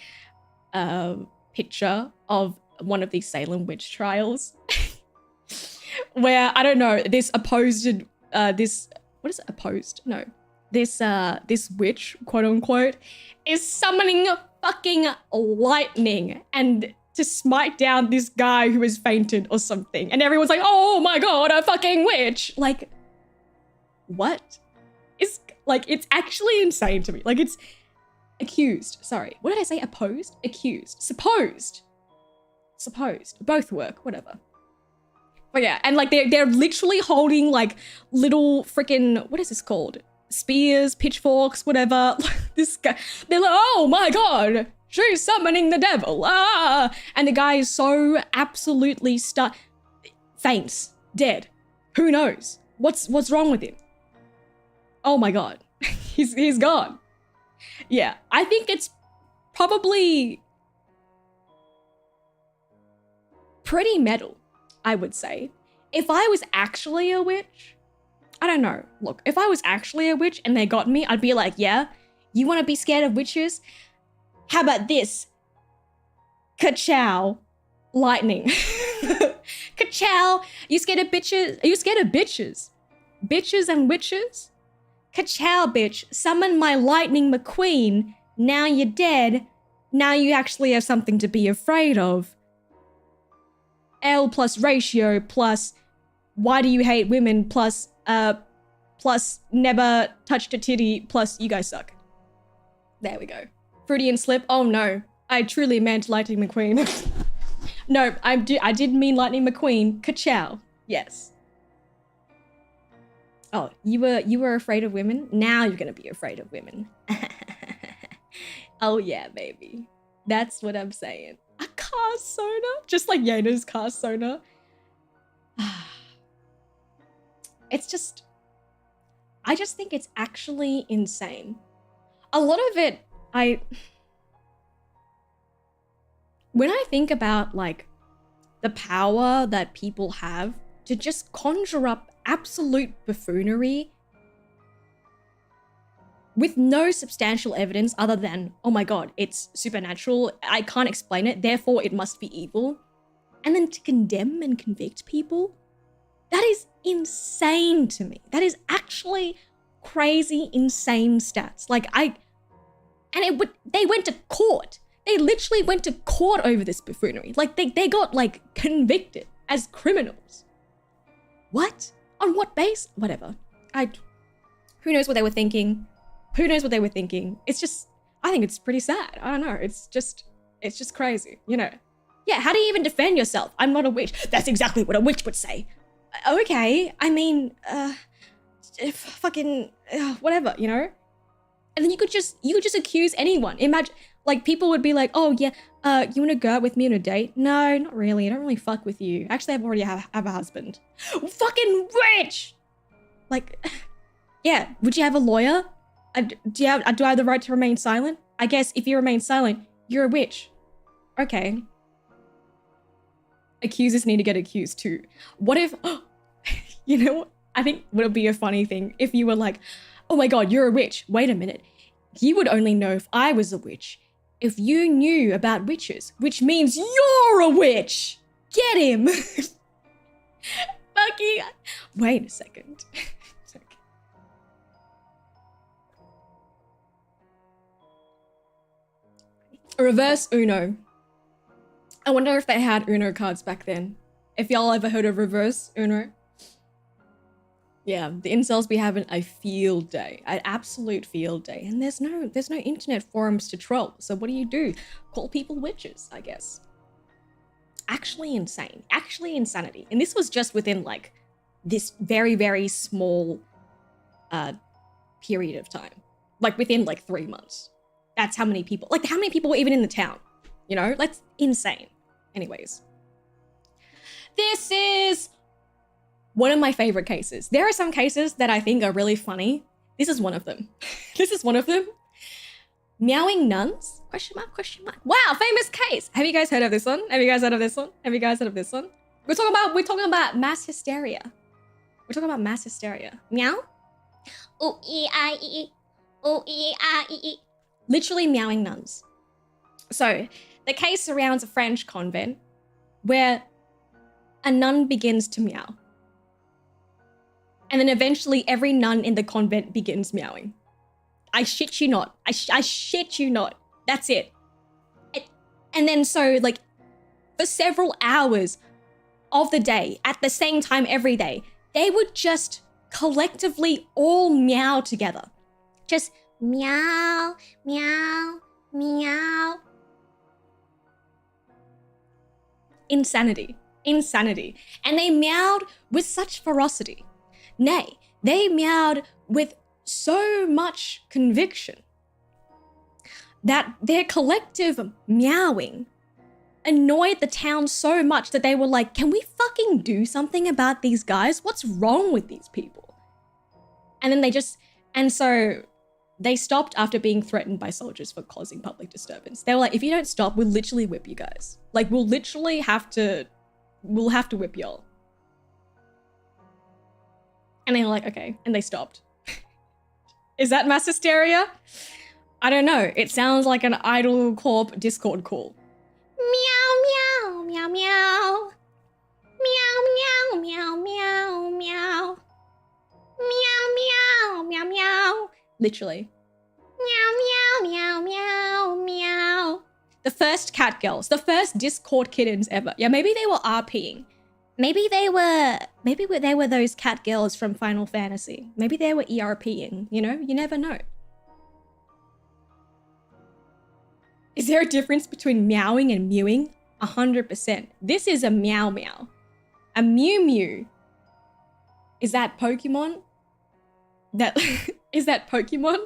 picture of one of these Salem witch trials where, I don't know, this witch, quote unquote, is summoning fucking lightning and to smite down this guy who has fainted or something. And everyone's like, oh my god, a fucking witch. Like, what? It's actually insane to me. Like, it's accused. Sorry. What did I say? Opposed? Accused. Supposed. Both work. Whatever. But yeah, and like they're literally holding like little freaking, what is this called? Spears, pitchforks, whatever. This guy, they're like, oh my god, she's summoning the devil. Ah! And the guy is so absolutely faints, dead. Who knows? What's wrong with him? Oh my god, he's gone. Yeah, I think it's probably pretty metal, I would say. If I was actually a witch, I don't know. Look, if I was actually a witch and they got me, I'd be like, yeah, you want to be scared of witches? How about this? Ka-chow. Lightning. Ka-chow. You scared of bitches? Are you scared of bitches? Bitches and witches? Ka-chow, bitch. Summon my lightning McQueen. Now you're dead. Now you actually have something to be afraid of. L plus ratio plus why do you hate women plus never touched a titty plus you guys suck. There we go. Freudian slip. Oh no. I truly meant Lightning McQueen. No, I did mean Lightning McQueen. Ka-chow. Yes. Oh, you were afraid of women? Now you're gonna be afraid of women. Oh yeah, baby. That's what I'm saying. A car sona? Just like Yena's car sona. It's just... I just think it's actually insane. A lot of it, when I think about like the power that people have to just conjure up absolute buffoonery with no substantial evidence other than, oh my god, it's supernatural, I can't explain it, therefore it must be evil, and then to condemn and convict people, that is insane to me. That is actually crazy, insane stats. Like they went to court. They literally went to court over this buffoonery. Like they got like convicted as criminals. What? On what base? Whatever. Who knows what they were thinking? Who knows what they were thinking? It's just, I think it's pretty sad. I don't know. It's just crazy, you know? Yeah, how do you even defend yourself? I'm not a witch. That's exactly what a witch would say. Okay, I mean, fucking, whatever, you know? And then you could just accuse anyone. Imagine, like, people would be like, oh yeah, you wanna go out with me on a date? No, not really, I don't really fuck with you. Actually, I've already have a husband. Fucking witch! Like, yeah, would you have a lawyer? Do I have the right to remain silent? I guess if you remain silent, you're a witch. Okay. Accusers need to get accused too. What if, you know, I think would be a funny thing if you were like, oh my god, you're a witch. Wait a minute. You would only know if I was a witch if you knew about witches, which means you're a witch. Get him. Fucking, wait a second. Reverse Uno. I wonder if they had Uno cards back then. If y'all ever heard of reverse Uno. Yeah, the incels be having a field day, an absolute field day. And there's no internet forums to troll. So what do? Call people witches, I guess. Actually insane, actually insanity. And this was just within like this very, very small period of time. Like within like 3 months. That's how many people, like how many people were even in the town? You know, that's insane. Anyways. This is one of my favorite cases. There are some cases that I think are really funny. This is one of them. This is one of them. Meowing nuns? Question mark, question mark. Wow, famous case. Have you guys heard of this one? Have you guys heard of this one? Have you guys heard of this one? We're talking about mass hysteria. We're talking about mass hysteria. Meow? Ooh, ee, ah, ee. Ooh, ee, ah, ee. Literally meowing nuns. So, the case surrounds a French convent where a nun begins to meow. And then eventually every nun in the convent begins meowing. I shit you not. I shit you not. That's it. And then so like for several hours of the day, at the same time every day, they would just collectively all meow together. Just meow, meow, meow. Insanity. Insanity. And they meowed with such ferocity. Nay, they meowed with so much conviction that their collective meowing annoyed the town so much that they were like, can we fucking do something about these guys? What's wrong with these people? And then so they stopped after being threatened by soldiers for causing public disturbance. They were like, if you don't stop, we'll literally whip you guys. Like, we'll have to whip y'all. And they were like, okay. And they stopped. Is that mass hysteria? I don't know. It sounds like an Idle Corp Discord call. Meow, meow, meow, meow. Meow, meow, meow, meow, meow. Meow, meow, meow, meow. Literally. Meow, meow, meow, meow, meow. The first cat girls, the first Discord kittens ever. Yeah, maybe they were RPing. Maybe they were those cat girls from Final Fantasy. Maybe they were ERPing, you know? You never know. Is there a difference between meowing and mewing? 100%. This is a meow meow. A Mew Mew. Is that Pokemon? Is that Pokemon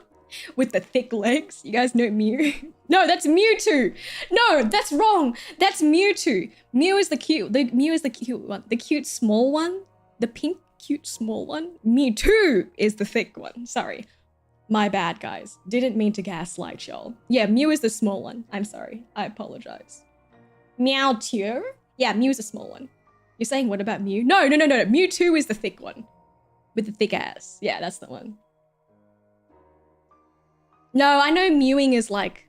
with the thick legs? You guys know Mew? No, that's Mewtwo. No, that's wrong. That's Mewtwo. Mew is the cute one. The cute small one. The pink cute small one. Mewtwo is the thick one. Sorry. My bad, guys. Didn't mean to gaslight y'all. Yeah, Mew is the small one. I'm sorry. I apologize. Meowtwo? Yeah, Mew is the small one. You're saying what about Mew? No. Mewtwo is the thick one. With the thick ass. Yeah, that's the one. No, I know mewing is like...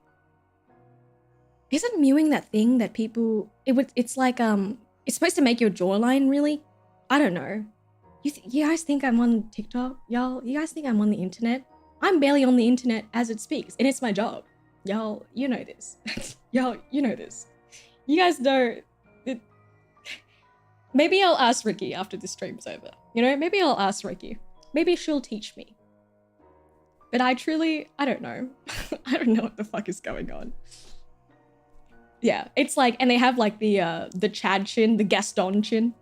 Isn't mewing that thing that people... It's like, it's supposed to make your jawline really... I don't know. You guys think I'm on TikTok? Y'all, you guys think I'm on the internet? I'm barely on the internet as it speaks, and it's my job. Y'all, you know this. Y'all, you know this. You guys know... Maybe I'll ask Riki after this stream's over. You know, maybe I'll ask Riki. Maybe she'll teach me. But I don't know. I don't know what the fuck is going on. Yeah, it's like, and they have like the Chad chin, the Gaston chin.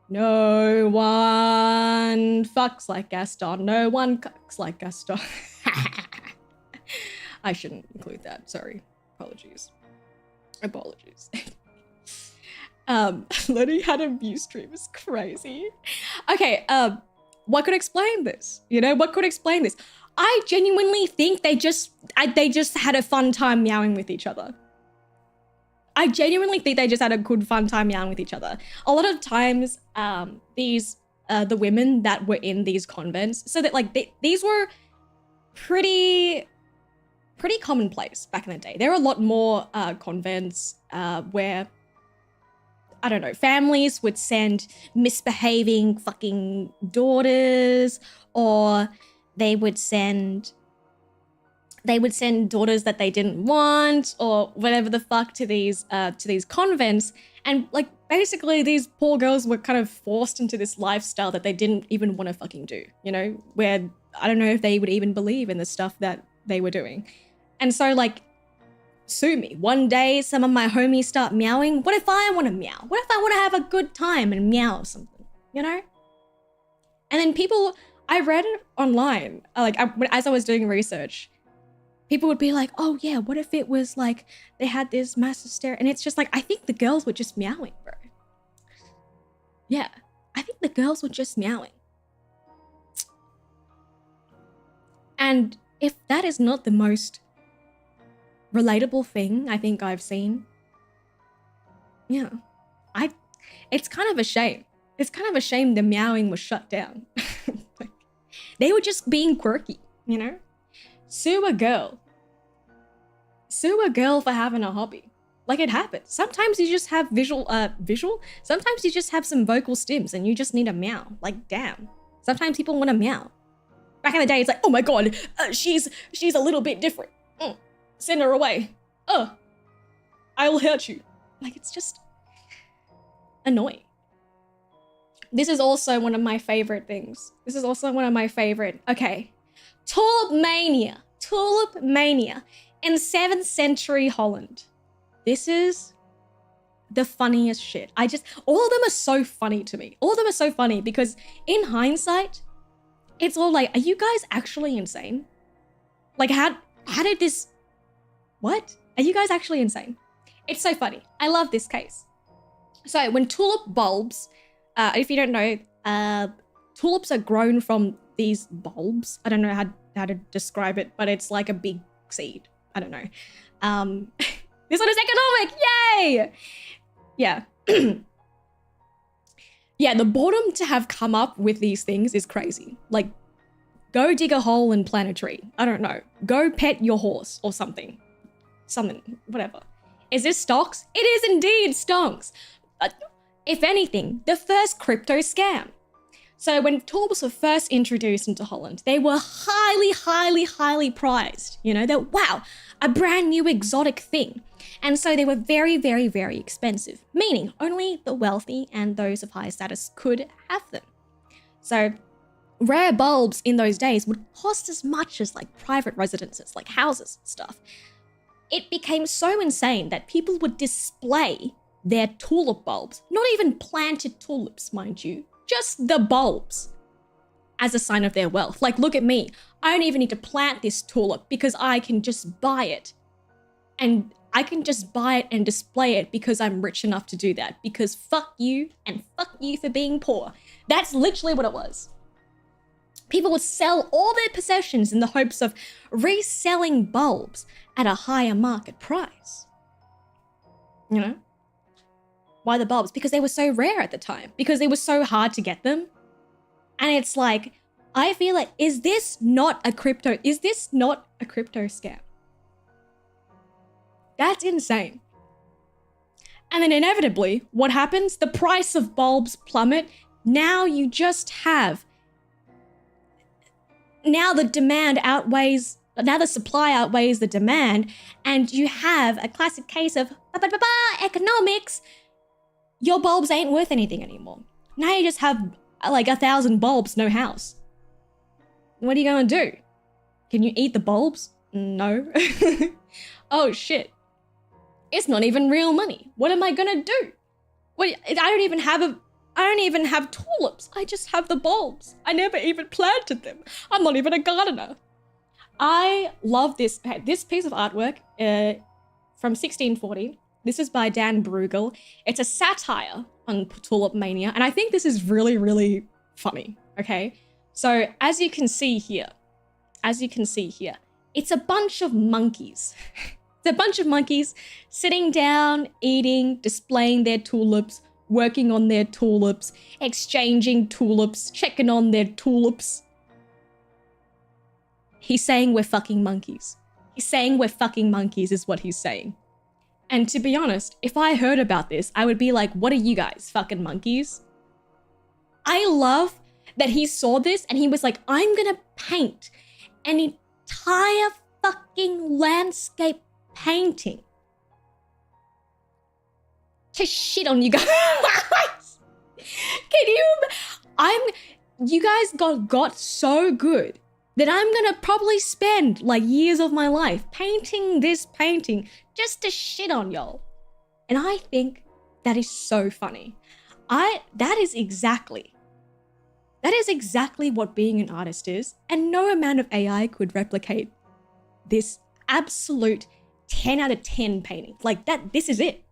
No one fucks like Gaston. No one cucks like Gaston. I shouldn't include that. Sorry. Apologies. Learning how to view stream is crazy. Okay, what could explain this? You know, what could explain this? I genuinely think they just had a fun time meowing with each other. I genuinely think they just had a good fun time meowing with each other. A lot of times, the women that were in these convents, so that like these were pretty commonplace back in the day. There were a lot more convents where, I don't know, families would send misbehaving fucking daughters, or they would send daughters that they didn't want, or whatever the fuck, to these convents. And like basically these poor girls were kind of forced into this lifestyle that they didn't even want to fucking do, you know, where I don't know if they would even believe in the stuff that they were doing. And so like, sue me. One day some of my homies start meowing. What if I want to meow? What if I want to have a good time and meow something, you know? And then people, I read it online, as I was doing research, people would be like, oh yeah, what if it was like, they had this mass hysteria? And it's just like, I think the girls were just meowing, bro. Yeah, I think the girls were just meowing. And if that is not the most relatable thing I think I've seen, yeah, it's kind of a shame. It's kind of a shame the meowing was shut down. Like, they were just being quirky, you know? Sue a girl for having a hobby. Like, it happens. Sometimes you just have visual? Sometimes you just have some vocal stims and you just need a meow. Like, damn. Sometimes people want to meow. Back in the day, it's like, oh my god, she's a little bit different. Send her away. I will hurt you. Like, it's just annoying. This is also one of my favorite things. Okay. Tulip Mania in 7th century Holland. This is the funniest shit. All of them are so funny to me. All of them are so funny because in hindsight, it's all like, are you guys actually insane? Like, how did this... What? Are you guys actually insane? It's so funny. I love this case. So when tulip bulbs, if you don't know, tulips are grown from these bulbs. I don't know how to describe it, but it's like a big seed. I don't know. This one is economic. Yay! Yeah. Yeah, the boredom to have come up with these things is crazy. Like, go dig a hole and plant a tree. I don't know. Go pet your horse or something. Whatever. Is this stocks? It is indeed stocks. If anything, the first crypto scam. So when tulips were first introduced into Holland, they were highly, highly, highly prized. You know, that wow, a brand new exotic thing. And so they were very, very, very expensive, meaning only the wealthy and those of high status could have them. So rare bulbs in those days would cost as much as like private residences, like houses and stuff. it became so insane that people would display their tulip bulbs, not even planted tulips, mind you, just the bulbs, as a sign of their wealth. Like, look at me. I don't even need to plant this tulip because I can just buy it. And I can just buy it and display it because I'm rich enough to do that. Because fuck you and fuck you for being poor. That's literally what it was. People would sell all their possessions in the hopes of reselling bulbs at a higher market price. You know? Why the bulbs? Because they were so rare at the time. Because they were so hard to get them. And it's like, I feel like, is this not a crypto scam? That's insane. And then inevitably, what happens? The price of bulbs plummet. Now you just have, now the supply outweighs the demand, and you have a classic case of economics. Your bulbs ain't worth anything anymore. Now you just have like 1,000 bulbs, no house. What are you gonna do? Can you eat the bulbs? No. Oh shit. It's not even real money. What am I gonna do? I don't even have tulips. I just have the bulbs. I never even planted them. I'm not even a gardener. I love this piece of artwork from 1640. This is by Dan Bruegel. It's a satire on tulip mania, and I think this is really, really funny, okay? So as you can see here, it's a bunch of monkeys. It's a bunch of monkeys sitting down, eating, displaying their tulips, working on their tulips, exchanging tulips, checking on their tulips. He's saying we're fucking monkeys. He's saying we're fucking monkeys is what he's saying. And to be honest, if I heard about this, I would be like, what are you guys, fucking monkeys? I love that he saw this and he was like, I'm gonna paint an entire fucking landscape painting to shit on you guys. You guys got so good that I'm gonna probably spend like years of my life painting this painting just to shit on y'all. And I think that is so funny. That is exactly what being an artist is, and no amount of AI could replicate this absolute 10 out of 10 painting. Like that, this is it.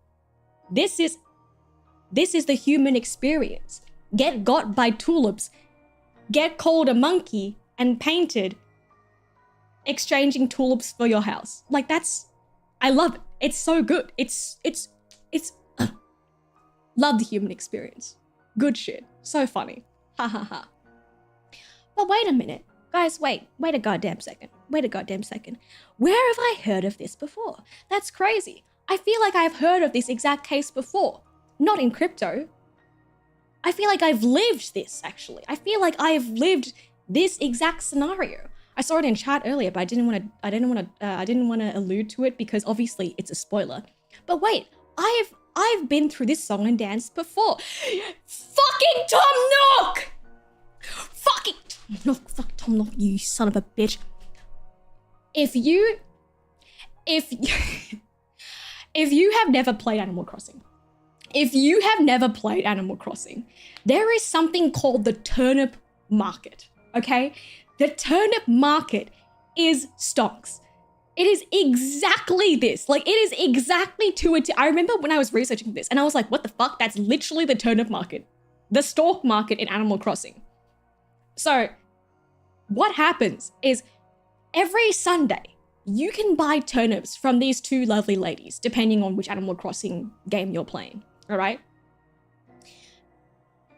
This is the human experience. Get got by tulips, get called a monkey and painted, exchanging tulips for your house. Like I love it. It's so good. It's love the human experience. Good shit. So funny. Ha ha ha. But wait a minute. Guys, wait a goddamn second. Where have I heard of this before? That's crazy. I feel like I've heard of this exact case before. Not in crypto. I feel like I've lived this, actually. I feel like I have lived this exact scenario. I saw it in chat earlier, but I didn't want to allude to it because obviously it's a spoiler. But wait, I've been through this song and dance before. Fucking Tom Nook! Fuck Tom Nook, you son of a bitch. If you have never played Animal Crossing, there is something called the turnip market, okay? The turnip market is stonks. It is exactly this. Like, it is exactly to it. I remember when I was researching this and I was like, what the fuck? That's literally the turnip market. The stalk market in Animal Crossing. So what happens is every Sunday, you can buy turnips from these two lovely ladies, depending on which Animal Crossing game you're playing, all right?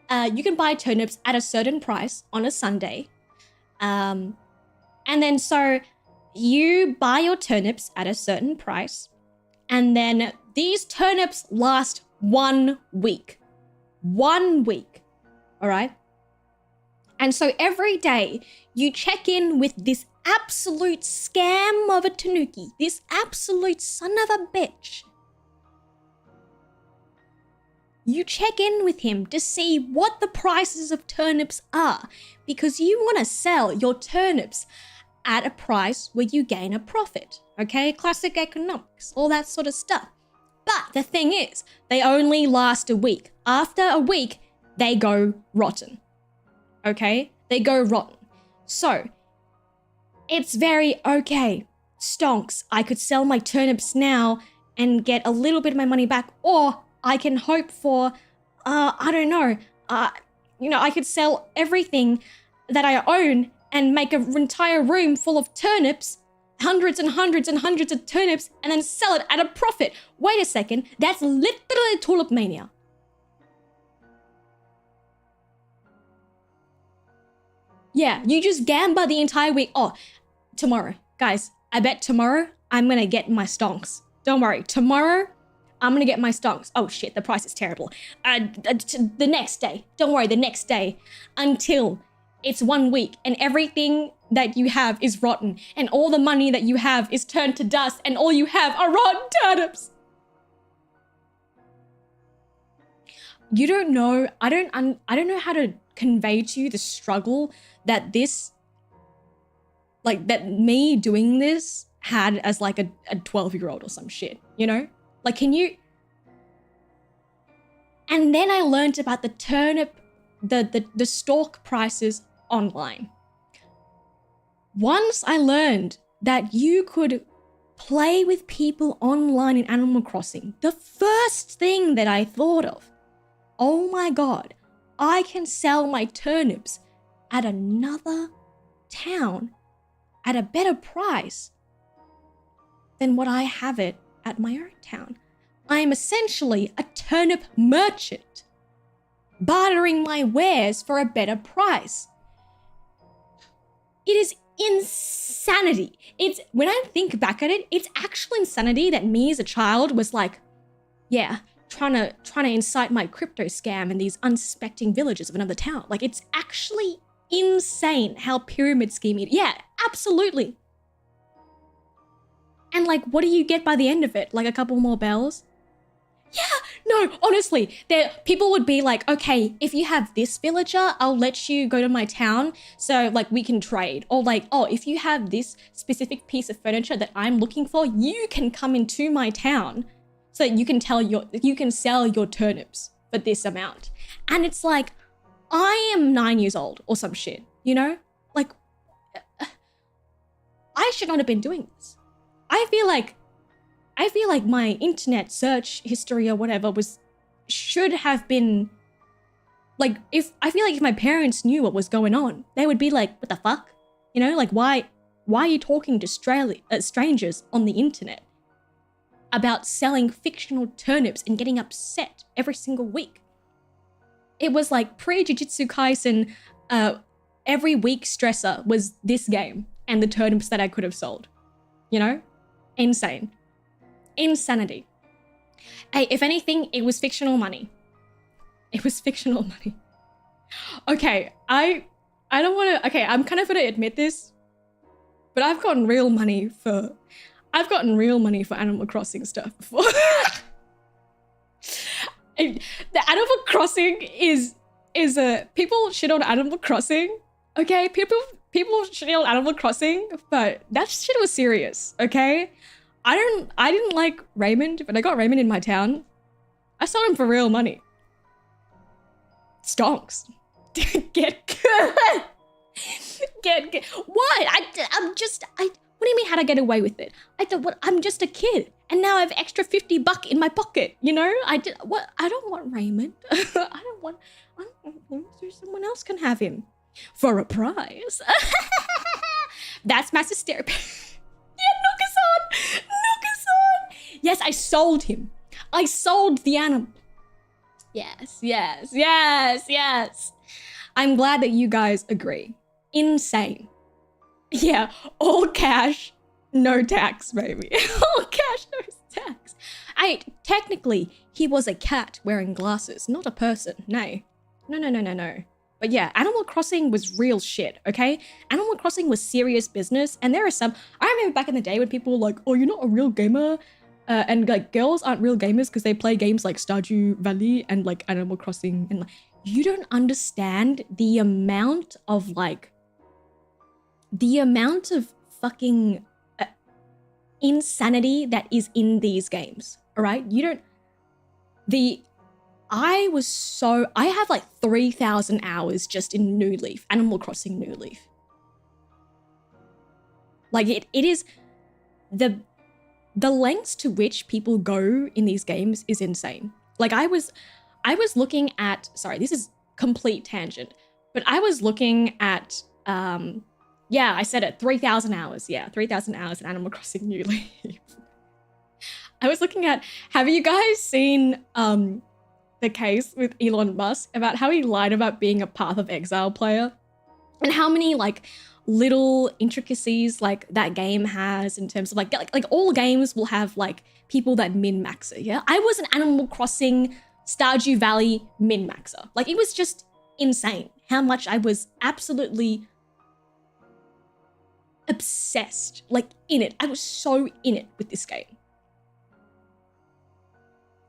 You can buy turnips at a certain price on a Sunday. And then so you buy your turnips at a certain price, and then these turnips last 1 week. 1 week, all right? And so every day you check in with this absolute scam of a tanuki, this absolute son of a bitch. You check in with him to see what the prices of turnips are, because you want to sell your turnips at a price where you gain a profit, okay? Classic economics, all that sort of stuff. But the thing is, they only last a week. After a week, they go rotten, okay? They go rotten. So, it's very, okay, stonks, I could sell my turnips now and get a little bit of my money back, or I can hope for, I don't know, I could sell everything that I own and make an entire room full of turnips, hundreds and hundreds and hundreds of turnips, and then sell it at a profit. Wait a second, that's literally tulip mania. Yeah, you just gamba the entire week. Oh, tomorrow, guys, I bet tomorrow I'm gonna get my stonks. Don't worry, tomorrow I'm gonna get my stonks. Oh shit, the price is terrible. The next day, don't worry, the next day, until it's 1 week and everything that you have is rotten and all the money that you have is turned to dust and all you have are rotten turnips. You don't know, I don't know how to convey to you the struggle that this, like, that me doing this had as like a 12-year-old or some shit, you know? Like, can you? And then I learned about the turnip, the stalk prices online. Once I learned that you could play with people online in Animal Crossing, the first thing that I thought of, oh my God, I can sell my turnips at another town at a better price than what I have it at my own town. I am essentially a turnip merchant, bartering my wares for a better price. It is insanity. It's, when I think back at it, it's actual insanity that me as a child was like, yeah, trying to incite my crypto scam in these unsuspecting villages of another town. Like, it's actually insane how pyramid scheming. Yeah, absolutely. And like, what do you get by the end of it? Like a couple more bells? Yeah, no, honestly, people would be like, okay, if you have this villager, I'll let you go to my town so like we can trade. Or like, oh, if you have this specific piece of furniture that I'm looking for, you can come into my town so that you can sell your turnips for this amount. And it's like, I am 9 years old or some shit, you know? Like, I should not have been doing this. I feel like my internet search history or whatever should have been like, I feel like if my parents knew what was going on, they would be like, what the fuck? You know, like, why are you talking to strangers on the internet about selling fictional turnips and getting upset every single week? It was like pre-Jujutsu Kaisen, every week stressor was this game and the turnips that I could have sold, you know? Insane. Insanity. Hey, if anything, it was fictional money. It was fictional money. Okay, I don't want to, okay, I'm kind of going to admit this, but I've gotten real money for Animal Crossing stuff before. The Animal Crossing is people shit on Animal Crossing, okay? People shit on Animal Crossing, but that shit was serious, okay? I didn't like Raymond, but I got Raymond in my town. I sold him for real money. Stonks. Get good. Get what? What do you mean how'd I get away with it? I'm just a kid. And now I have extra $50 in my pocket, you know? I don't want Raymond. Someone else can have him. For a prize. That's MASS HYSTERIA. Yeah, Nukasan. Yes, I sold him. I sold the animal. Yes. I'm glad that you guys agree. Insane. Yeah, all cash, no tax, baby. All cash, no tax. Technically, he was a cat wearing glasses, not a person. No. But yeah, Animal Crossing was real shit, okay? Animal Crossing was serious business, and there are some, I remember back in the day when people were like, oh, you're not a real gamer, and like girls aren't real gamers because they play games like Stardew Valley and like Animal Crossing, and like, you don't understand the amount of fucking insanity that is in these games, all right? I have like 3,000 hours just in New Leaf, Animal Crossing New Leaf. Like it is, the lengths to which people go in these games is insane. Like I was looking at, sorry, this is complete tangent, but I was looking at, yeah, I said it, 3,000 hours. Yeah, 3,000 hours in Animal Crossing New Leaf. I was looking at, have you guys seen the case with Elon Musk about how he lied about being a Path of Exile player? And how many like little intricacies like that game has in terms of like all games will have like people that min-max it, yeah? I was an Animal Crossing Stardew Valley min-maxer. Like it was just insane how much I was absolutely obsessed, like in it. I was so in it with this game.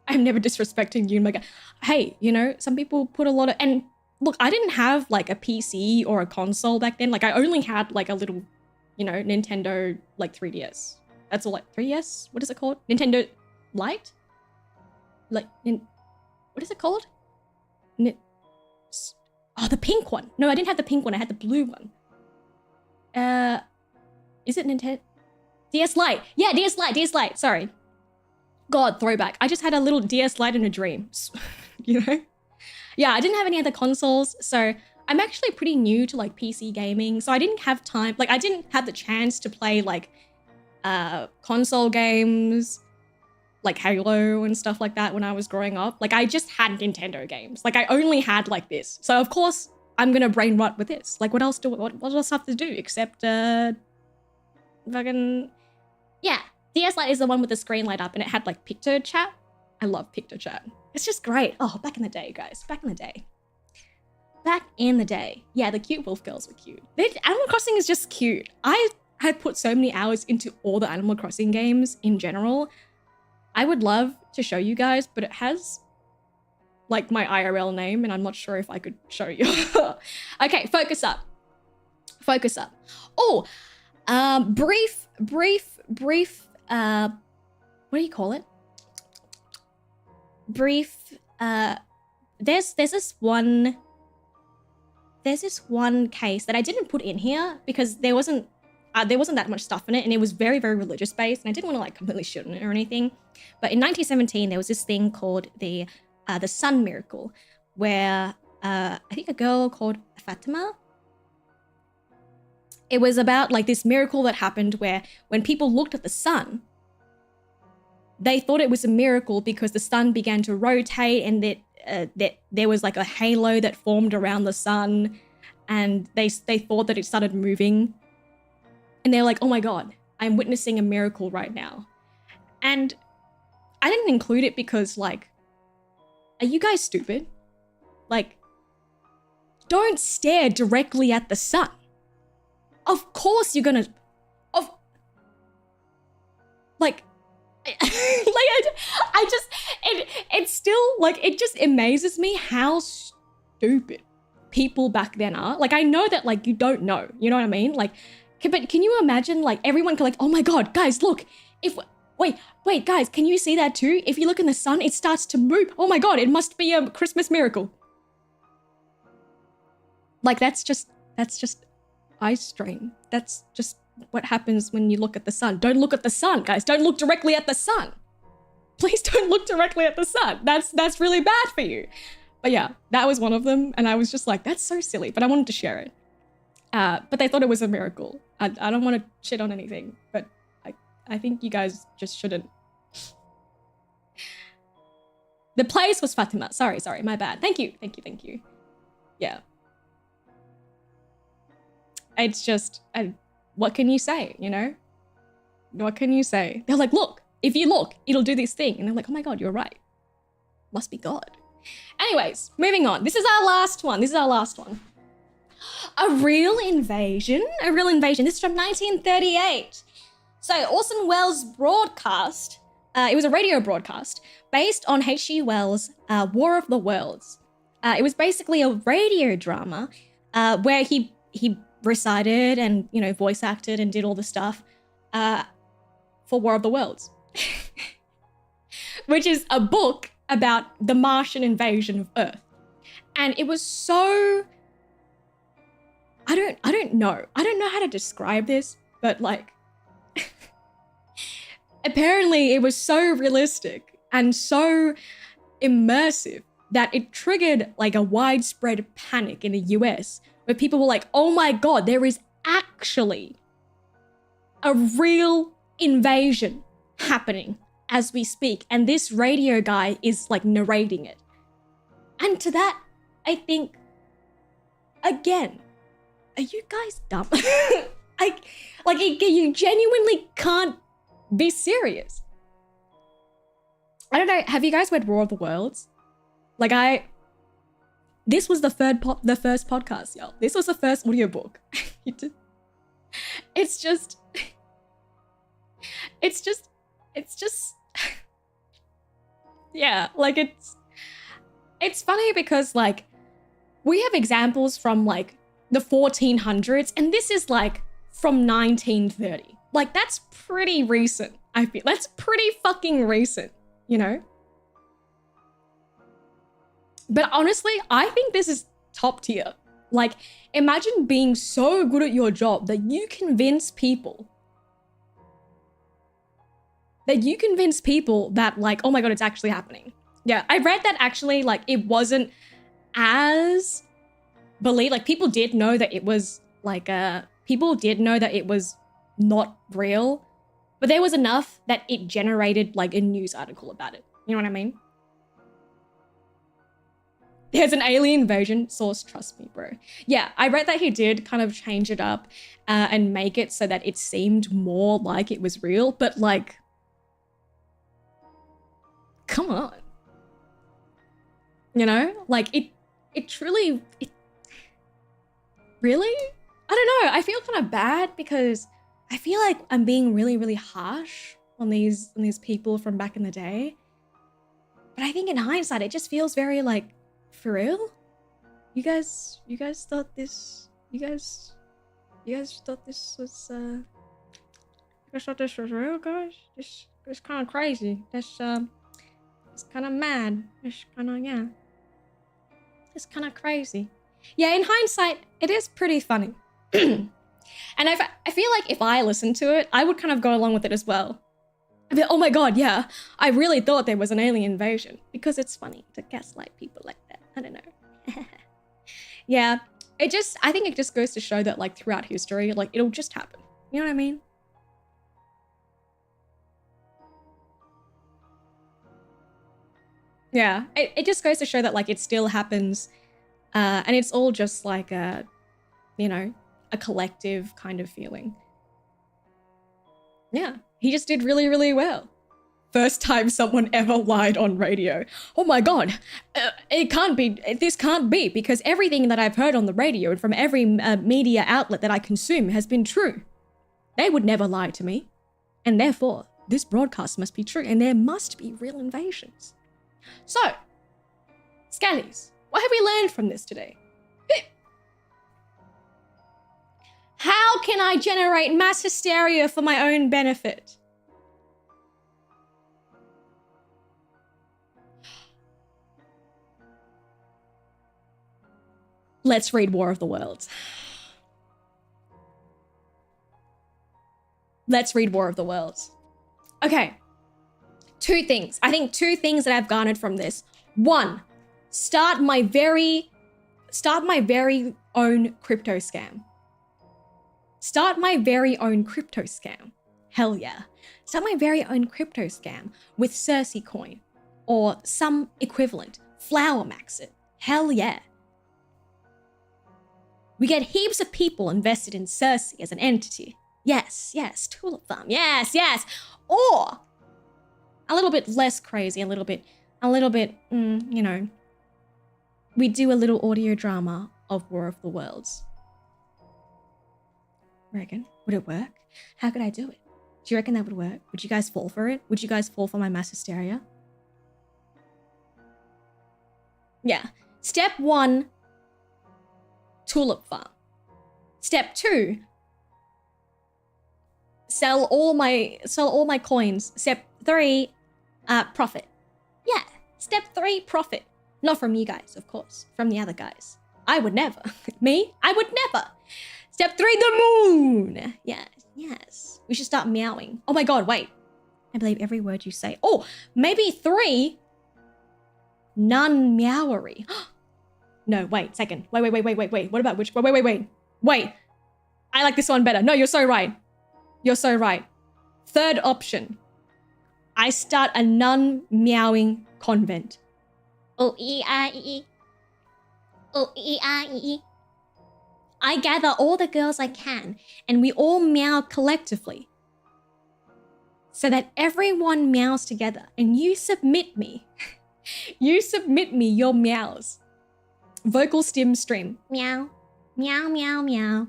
I'm never disrespecting you, my guy. Hey, you know, some people put a lot of, and look, I didn't have like a PC or a console back then. Like I only had like a little, you know, Nintendo like 3DS. That's all, like 3DS? What is it called? Nintendo Lite? Like, what is it called? Oh, the pink one. No, I didn't have the pink one. I had the blue one. Is it Nintendo? DS Lite. Yeah, DS Lite. Sorry. God, throwback. I just had a little DS Lite in a dream, you know? Yeah, I didn't have any other consoles, so I'm actually pretty new to like PC gaming, so I didn't have time, like I didn't have the chance to play like console games, like Halo and stuff like that when I was growing up. Like I just had Nintendo games. Like I only had like this. So of course I'm gonna brain rot with this. Like what else have to do except fucking, yeah. DS Lite is the one with the screen light up and it had like picture chat. I love picture chat. It's just great. Oh, back in the day, guys. Back in the day. Back in the day. Yeah, the cute wolf girls were cute. Animal Crossing is just cute. I had put so many hours into all the Animal Crossing games in general. I would love to show you guys, but it has like my IRL name and I'm not sure if I could show you. Okay, focus up. Focus up. Oh, brief, what do you call it? Brief, there's this one case that I didn't put in here because there wasn't that much stuff in it and it was very, very religious based and I didn't want to like completely shit on it or anything. But in 1917, there was this thing called the sun miracle where I think a girl called Fatima, it was about like this miracle that happened where when people looked at the sun, they thought it was a miracle because the sun began to rotate and that there was like a halo that formed around the sun and they thought that it started moving. And they're like, oh my God, I'm witnessing a miracle right now. And I didn't include it because like, are you guys stupid? Like, don't stare directly at the sun. Of course you're gonna, it's still like, it just amazes me how stupid people back then are. Like, I know that like, you don't know, you know what I mean? Like, but can you imagine like everyone can like, oh my God, guys, look, wait, guys, can you see that too? If you look in the sun, it starts to move. Oh my God, it must be a Christmas miracle. Like, that's just eye strain. That's just what happens when you look at the sun. Don't look at the sun, guys. Don't look directly at the sun. Please don't look directly at the sun. That's really bad for you. But yeah, that was one of them. And I was just like, that's so silly, but I wanted to share it. But they thought it was a miracle. I don't want to shit on anything, but I think you guys just shouldn't. The place was Fatima. Sorry, my bad. Thank you. Yeah. It's just, what can you say, you know? What can you say? They're like, look, if you look, it'll do this thing. And I'm like, oh my God, you're right. Must be God. Anyways, moving on. This is our last one. A real invasion. This is from 1938. So Orson Welles' broadcast, it was a radio broadcast based on H.G. Wells' War of the Worlds. It was basically a radio drama where he recited and, you know, voice acted and did all the stuff for War of the Worlds, which is a book about the Martian invasion of Earth. And it was so, I don't know how to describe this, but like, apparently it was so realistic and so immersive that it triggered like a widespread panic in the US where people were like, oh my God, there is actually a real invasion happening as we speak. And this radio guy is like narrating it. And to that, I think, again, are you guys dumb? You genuinely can't be serious. I don't know. Have you guys read War of the Worlds? This was the first podcast, y'all. This was the first audiobook. It's just, yeah, like it's funny because like we have examples from like the 1400s and this is like from 1930. Like that's pretty recent. I feel that's pretty fucking recent, you know? But honestly, I think this is top tier. Like, imagine being so good at your job that you convince people that like, oh my God, it's actually happening. Yeah, I read that actually, like, it wasn't as believed. Like, people did know that it was like, people did know that it was not real, but there was enough that it generated like a news article about it. You know what I mean? There's an alien invasion, source, trust me, bro. Yeah, I read that he did kind of change it up and make it so that it seemed more like it was real, but like, come on. You know, like it truly, really? I don't know, I feel kind of bad because I feel like I'm being really, really harsh on these people from back in the day. But I think in hindsight, it just feels very like, for real? You guys thought this, you guys thought this was, you guys thought this was real, guys? This is kind of crazy. It's kind of mad. It's kind of, yeah. It's kind of crazy. Yeah, in hindsight, it is pretty funny. And I feel like if I listened to it, I would kind of go along with it as well. I'd be like, oh my God, yeah, I really thought there was an alien invasion because it's funny to gaslight people like that. I don't know. Yeah, I think it just goes to show that like throughout history, like it'll just happen. You know what I mean? Yeah, it just goes to show that like it still happens and it's all just like a, you know, a collective kind of feeling. Yeah, he just did really, really well. First time someone ever lied on radio. Oh my God, this can't be because everything that I've heard on the radio and from every media outlet that I consume has been true. They would never lie to me. And therefore, this broadcast must be true and there must be real invasions. So, Skellies, what have we learned from this today? How can I generate mass hysteria for my own benefit? Let's read War of the Worlds. Let's read War of the Worlds. Okay. Two things. I think two things that I've garnered from this. One, start my very own crypto scam. Start my very own crypto scam. Hell yeah. Start my very own crypto scam with Cersea coin or some equivalent. Flower max it. Hell yeah. We get heaps of people invested in Cersea as an entity. Yes, yes, tulip farm. Yes, yes. Or a little bit less crazy, a little bit, you know, we do a little audio drama of War of the Worlds. Reckon? Would it work? How could I do it? Do you reckon that would work? Would you guys fall for it? Would you guys fall for my mass hysteria? Yeah. Step 1, tulip farm. Step 2, sell all my coins. Step 3, profit. Yeah, step 3, profit. Not from you guys, of course, from the other guys. I would never. Me? I would never. Step 3, the moon. Yes, yes. We should start meowing. Oh my god, wait. I believe every word you say. Oh, maybe 3, none meowery. No, wait, second. Wait. What about which? Wait. I like this one better. No, you're so right. You're so right. Third option. I start a nun meowing convent. O-E-I-E. O-E-I-E. I gather all the girls I can, and we all meow collectively. So that everyone meows together, and you submit me. You submit me your meows. Vocal stim stream. Meow, meow, meow, meow.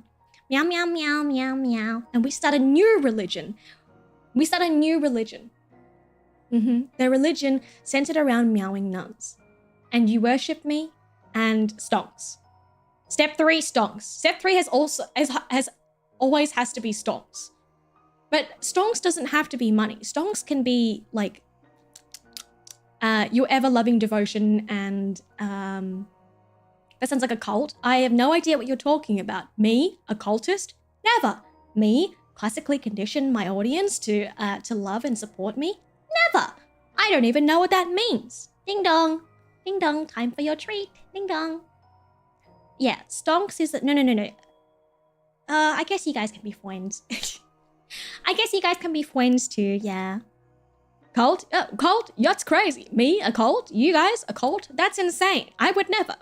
Meow, meow, meow, meow, meow. And we start a new religion. The religion centered around meowing nuns. And you worship me and stonks. Step 3, stonks. Step 3 has always has to be stonks. But stonks doesn't have to be money. Stonks can be like your ever-loving devotion and that sounds like a cult. I have no idea what you're talking about. Me, a cultist? Never. Me, classically condition my audience to love and support me? Never. I don't even know what that means. Ding dong. Ding dong, time for your treat. Ding dong. Yeah, stonks is... No. I guess you guys can be friends. I guess you guys can be friends too, yeah. Cult? Cult? That's crazy. Me, a cult? You guys, a cult? That's insane. I would never.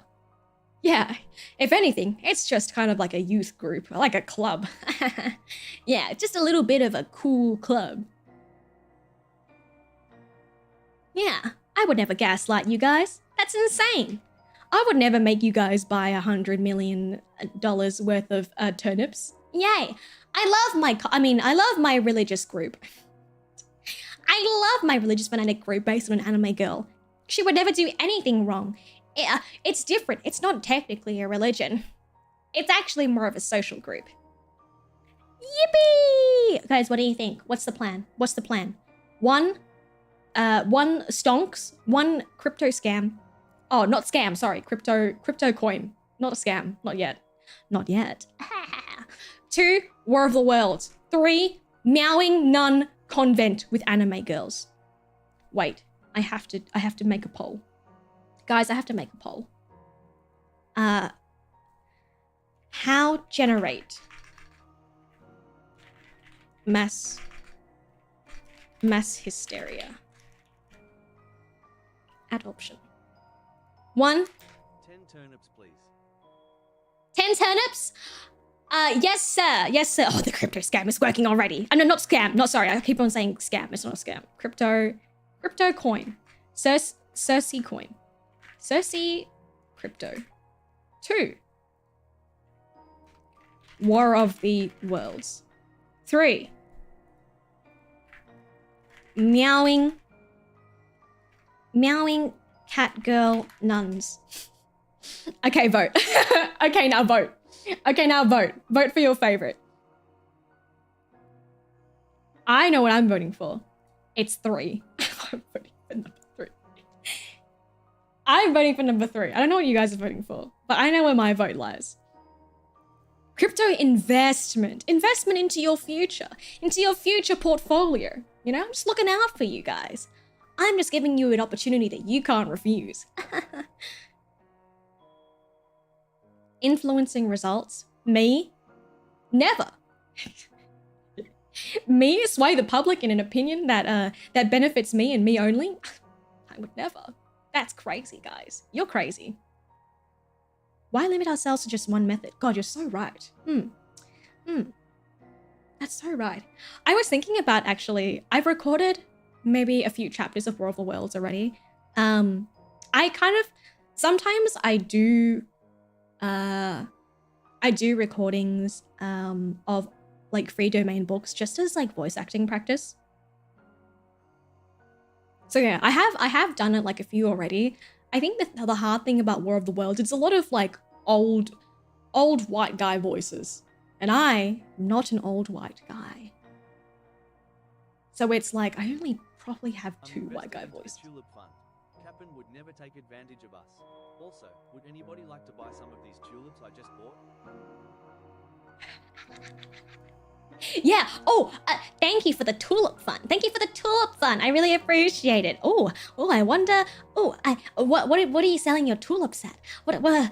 Yeah, if anything, it's just kind of like a youth group, like a club. Yeah, just a little bit of a cool club. Yeah, I would never gaslight you guys. That's insane. I would never make you guys buy $100 million worth of turnips. Yay. I love my religious group. I love my religious fanatic group based on an anime girl. She would never do anything wrong. It's different. It's not technically a religion. It's actually more of a social group. Yippee! Guys, what do you think? What's the plan? One stonks, 1 crypto scam. Oh, not scam, sorry. Crypto coin. Not a scam. Not yet. 2, War of the Worlds. 3, meowing nun convent with anime girls. Wait, I have to make a poll. Guys, I have to make a poll. How generate mass hysteria? Add option. 1. 10 turnips, please. 10 turnips? Yes, sir. Yes, sir. Oh, the crypto scam is working already. No, not scam. Not sorry. I keep on saying scam. It's not a scam. Crypto coin. Cersea coin. Cersea crypto. 2. War of the Worlds. 3. Meowing cat girl nuns. Okay, vote. Okay, now vote. Vote for your favorite. I know what I'm voting for. It's 3. I'm voting for number 3. I'm voting for number 3. I don't know what you guys are voting for, but I know where my vote lies. Crypto investment. Investment into your future portfolio. You know, I'm just looking out for you guys. I'm just giving you an opportunity that you can't refuse. Influencing results. Me? Never. Me sway the public in an opinion that benefits me and me only? I would never. That's crazy, guys. You're crazy. Why limit ourselves to just one method? God, you're so right. That's so right. I was thinking about, actually, I've recorded maybe a few chapters of War of the Worlds already. Sometimes I do recordings of like free domain books just as like voice acting practice. So yeah, I have done it like a few already. I think that the hard thing about War of the Worlds, it's a lot of like old white guy voices. And I'm not an old white guy. So it's like, I only probably have I'm 2 white guy invested into the voices. Tulip Fund. Captain would never take advantage of us. Also, would anybody like to buy some of these tulips I just bought? Yeah. Oh, thank you for the tulip fund. Thank you for the tulip fund. I really appreciate it. Oh, I wonder. Oh, what are you selling your tulips at? What are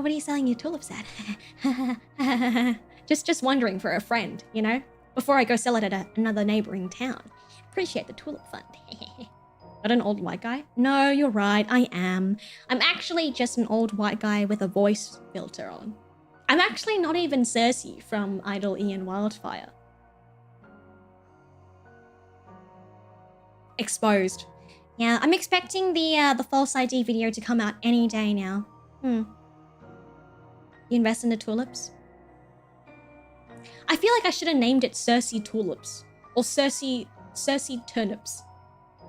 you selling your tulips at? just wondering for a friend, you know, before I go sell it at another neighboring town. Appreciate the tulip fund. Not an old white guy? No, you're right. I am. I'm actually just an old white guy with a voice filter on. I'm actually not even Cersea from Idol Ian Wildfire. Exposed. Yeah, I'm expecting the false ID video to come out any day now. You invest in the tulips? I feel like I should have named it Cersea Tulips or Cersea Turnips.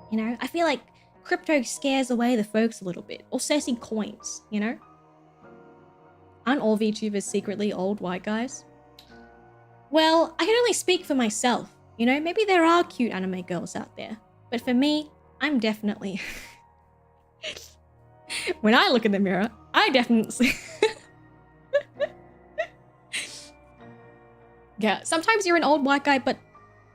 You know, I feel like crypto scares away the folks a little bit. Or Cersea Coins, you know? Aren't all VTubers secretly old white guys? Well, I can only speak for myself. You know, maybe there are cute anime girls out there. But for me, I'm definitely... When I look in the mirror, I definitely... Yeah, sometimes you're an old white guy, but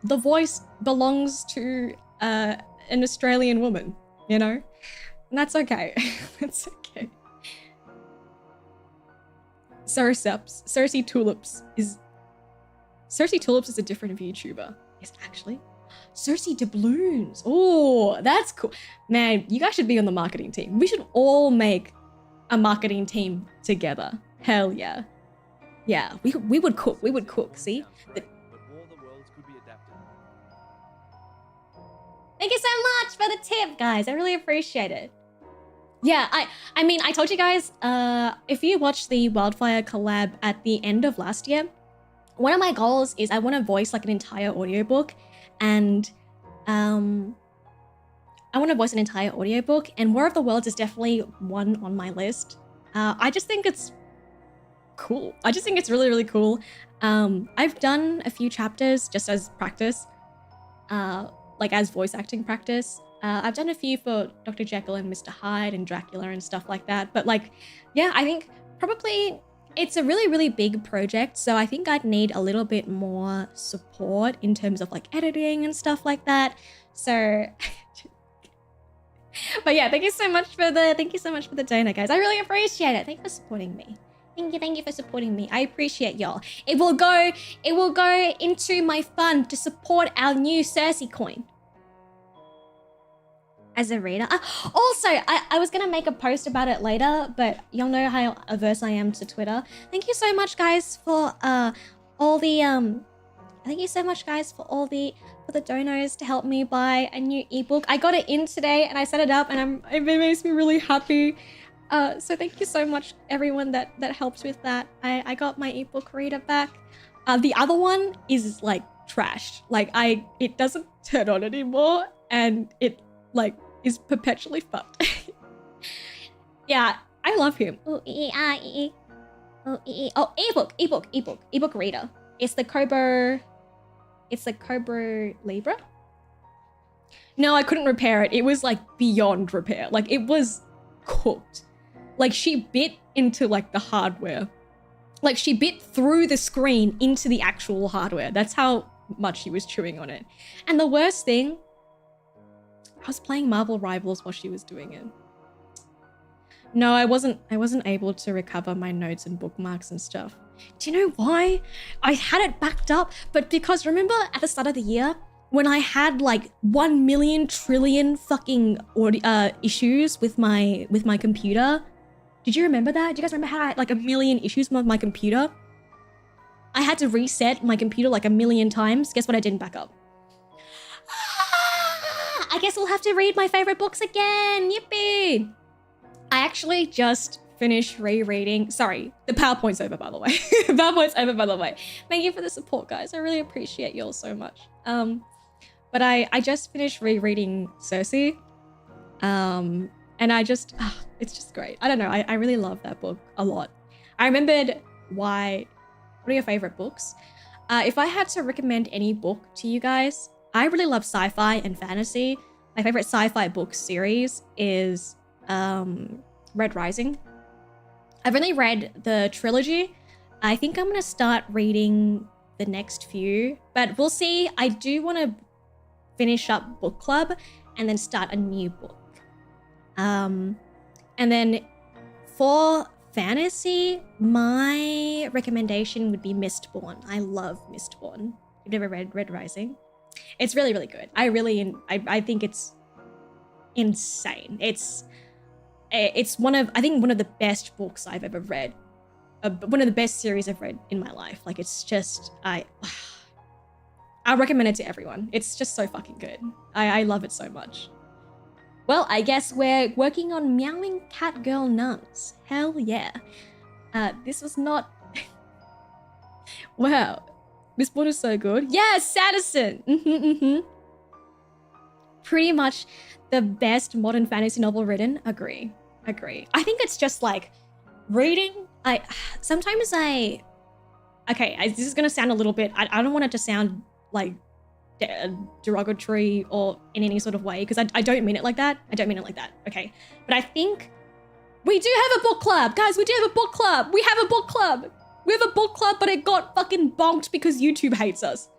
the voice belongs to an Australian woman, you know? And that's okay. That's okay. Cersea Tulips is a different VTuber. Yes, actually. Cersea Doubloons. Oh, that's cool. Man, you guys should be on the marketing team. We should all make a marketing team together. Hell yeah. Yeah, we would cook. We would cook, see? But all the worlds could be adapted. Thank you so much for the tip, guys. I really appreciate it. Yeah, I mean, I told you guys, if you watched the Wildfire collab at the end of last year, one of my goals is I want to voice like an entire audiobook, and I want to voice an entire audiobook, and War of the Worlds is definitely one on my list. I just think it's cool. I just think it's really, really cool. I've done a few chapters just as practice, like as voice acting practice. I've done a few for Dr. Jekyll and Mr. Hyde and Dracula and stuff like that. But like, yeah, I think probably it's a really, really big project. So I think I'd need a little bit more support in terms of like editing and stuff like that. So, but yeah, thank you so much for the donor, guys. I really appreciate it. Thank you for supporting me. Thank you for supporting me. I appreciate y'all. It will go into my fund to support our new Cersea coin. As a reader. Also, I was gonna make a post about it later, but y'all know how averse I am to Twitter. Thank you so much, guys, for all the thank you so much, guys, for the donos to help me buy a new ebook. I got it in today and I set it up, and it makes me really happy. So thank you so much, everyone that helps with that. I got my ebook reader back. The other one is like trashed. Like it doesn't turn on anymore, and it like is perpetually fucked. Yeah, I love him. Oh, ebook reader. It's the Kobo Libra. No, I couldn't repair it. It was like beyond repair. Like it was cooked. Like she bit into like the hardware. Like she bit through the screen into the actual hardware. That's how much she was chewing on it. And the worst thing, I was playing Marvel Rivals while she was doing it. No, I wasn't able to recover my notes and bookmarks and stuff. Do you know why? I had it backed up, but because remember at the start of the year when I had like 1 million trillion fucking issues with my computer? Did you remember that? Do you guys remember how I had like 1 million issues with my computer? I had to reset my computer like 1 million times. Guess what? I didn't back up. I guess we'll have to read my favorite books again. Yippee! I actually just finished rereading. Sorry, the PowerPoint's over, by the way. PowerPoint's over, by the way. Thank you for the support, guys. I really appreciate you all so much. But I just finished rereading Cersea. And I just, it's just great. I don't know. I really love that book a lot. I remembered what are your favorite books? If I had to recommend any book to you guys, I really love sci-fi and fantasy. My favorite sci-fi book series is Red Rising. I've only read the trilogy. I think I'm gonna start reading the next few, but we'll see. I do want to finish up book club and then start a new book. And then for fantasy, my recommendation would be Mistborn. I love Mistborn. You've never read Red Rising? It's really, really good. I think it's insane. It's one of the best books I've ever read. One of the best series I've read in my life. Like, it's just, I recommend it to everyone. It's just so fucking good. I love it so much. Well, I guess we're working on Meowing Cat Girl Nuns. Hell yeah. This was not... Wow. This board is so good. Yes, Sanderson! Pretty much the best modern fantasy novel written. Agree. I think it's just like reading. Okay, this is gonna sound a little bit, I don't want it to sound like derogatory or in any sort of way, because I don't mean it like that. Okay. But I think we do have a book club. Guys, we do have a book club. We have a book club, but it got fucking bonked because YouTube hates us.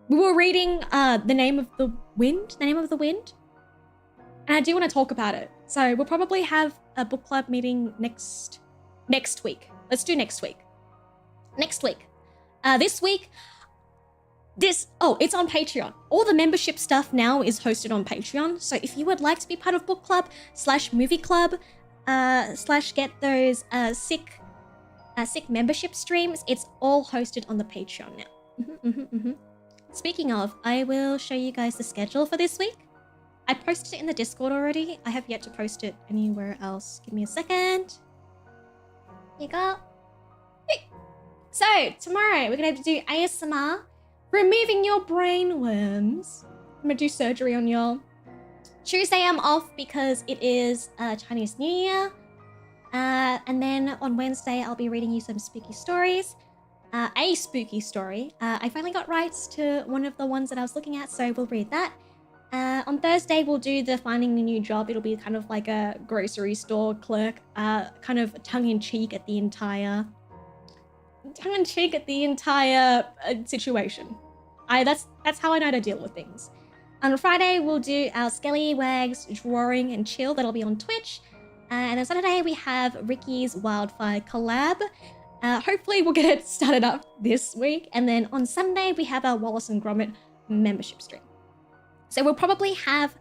We were reading The Name of the Wind. And I do want to talk about it. So we'll probably have a book club meeting next week. Let's do next week. This week, it's on Patreon. All the membership stuff now is hosted on Patreon. So if you would like to be part of book club / movie club / get those sick membership streams, it's all hosted on the Patreon now. Speaking of, I will show you guys the schedule for this week. I posted it in the Discord already. I have yet to post it anywhere else. Give me a second. Here you go. So tomorrow we're gonna do ASMR, removing your brain worms. I'm gonna do surgery on y'all. Tuesday I'm off because it is Chinese New Year. And then on Wednesday I'll be reading you some spooky stories. A spooky story. I finally got rights to one of the ones that I was looking at, so we'll read that. On Thursday, we'll do the finding a new job. It'll be kind of like a grocery store clerk, kind of tongue-in-cheek at the entire situation. That's how I know to deal with things. On Friday, we'll do our Skellywags drawing and chill. That'll be on Twitch. And on Saturday, we have Riki's Wildfire collab. Hopefully, we'll get it started up this week. And then on Sunday, we have our Wallace and Gromit membership stream. So we'll probably have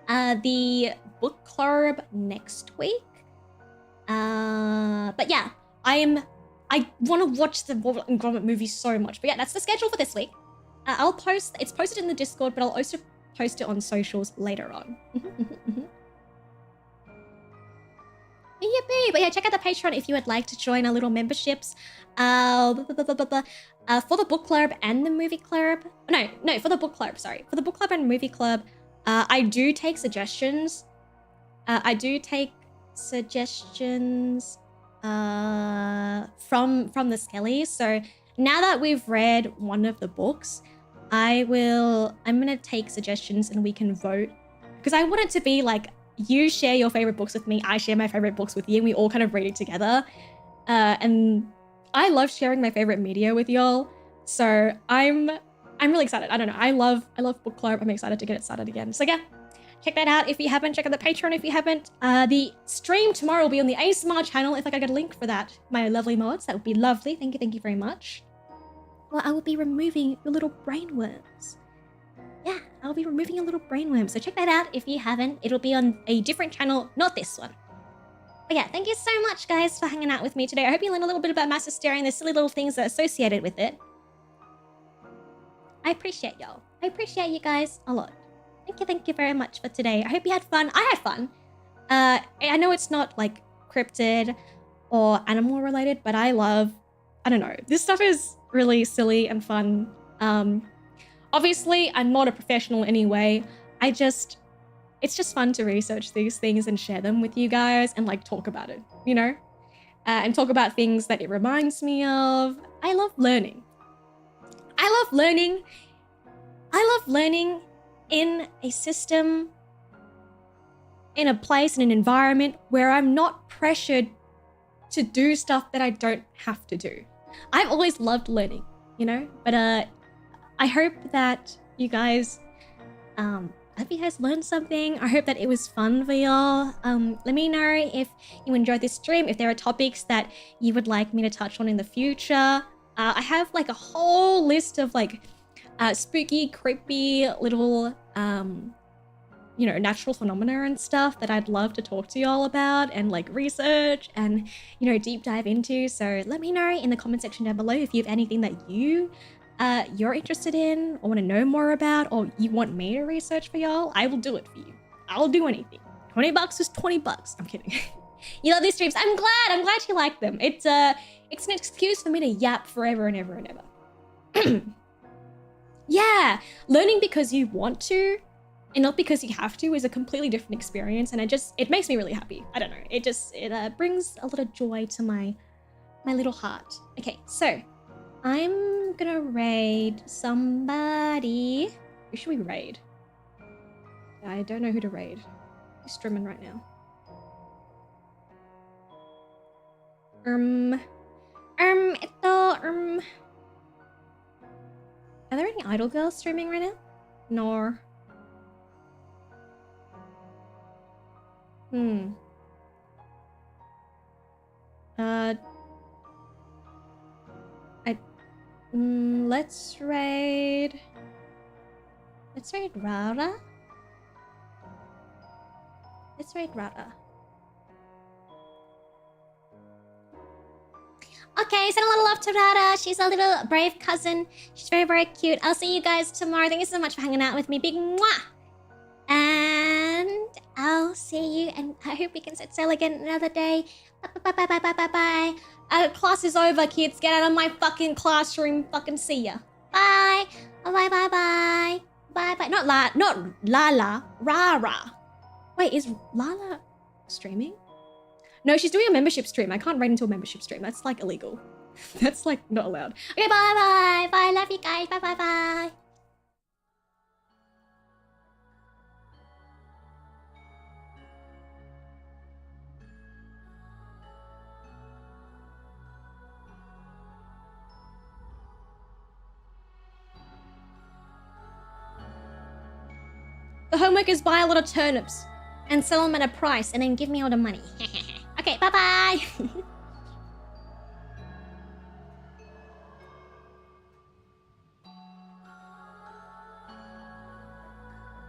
the book club next week. But yeah, I want to watch the Wallace and Gromit movie so much. But yeah, that's the schedule for this week. It's posted in the Discord, but I'll also post it on socials later on. Yippee! But yeah, check out the Patreon if you would like to join our little memberships. For the book club and the movie club. No, for the book club, sorry. For the book club and movie club, I do take suggestions. From the Skellies. So now that we've read one of the books, I'm gonna take suggestions and we can vote. Because I want it to be like, you share your favorite books with me, I share my favorite books with you, and we all kind of read it together. And I love sharing my favorite media with y'all. So I'm really excited. I don't know. I love book club. I'm excited to get it started again. So yeah, check that out if you haven't. Check out the Patreon if you haven't. The stream tomorrow will be on the ASMR channel. If I could get a link for that, my lovely mods, that would be lovely. Thank you very much. Well, I will be removing your little brain worms. Yeah, I'll be removing your little brain worms. So check that out if you haven't. It'll be on a different channel, not this one. But yeah, thank you so much, guys, for hanging out with me today. I hope you learned a little bit about Mass Hysteria and the silly little things that are associated with it. I appreciate y'all. I appreciate you guys a lot. Thank you very much for today. I hope you had fun. I had fun. I know it's not like cryptid or animal related, but I don't know. This stuff is really silly and fun. Obviously, I'm not a professional anyway. It's just fun to research these things and share them with you guys and like talk about it, you know? And talk about things that it reminds me of. I love learning. I I love learning in a system, in a place, in an environment where I'm not pressured to do stuff that I don't have to do. I've always loved learning, you know, but I hope that you guys learned something. I hope that it was fun for y'all. Let me know if you enjoyed this stream, if there are topics that you would like me to touch on in the future. I have like a whole list of like spooky, creepy little you know, natural phenomena and stuff that I'd love to talk to y'all about and like research and, you know, deep dive into. So let me know in the comment section down below if you have anything that you're interested in or want to know more about, or you want me to research for y'all. I will do it for you. I'll do anything. $20 is $20. I'm kidding. You love these streams. I'm glad you like them. It's an excuse for me to yap forever and ever and ever. Yeah, learning because you want to and not because you have to is a completely different experience, and it makes me really happy. I don't know, it brings a lot of joy to my little heart. Okay, so I'm gonna raid somebody. Who should we raid? I don't know who to raid. Who's streaming right now? Are there any idol girls streaming right now? No. Let's raid Rara. Okay, send a little love to Rara. She's a little brave cousin. She's very, very cute. I'll see you guys tomorrow. Thank you so much for hanging out with me. Big mwah! And I'll see you, and I hope we can set sail again another day. Bye. Class is over, kids. Get out of my fucking classroom. Fucking see ya. Bye. Bye. Not Lala. Rara. Wait, is Lala streaming? No, she's doing a membership stream. I can't raid into a membership stream. That's like illegal. That's like not allowed. Okay, bye. Bye, love you guys. Bye. The homework is buy a lot of turnips and sell them at a price and then give me all the money. Okay, bye-bye.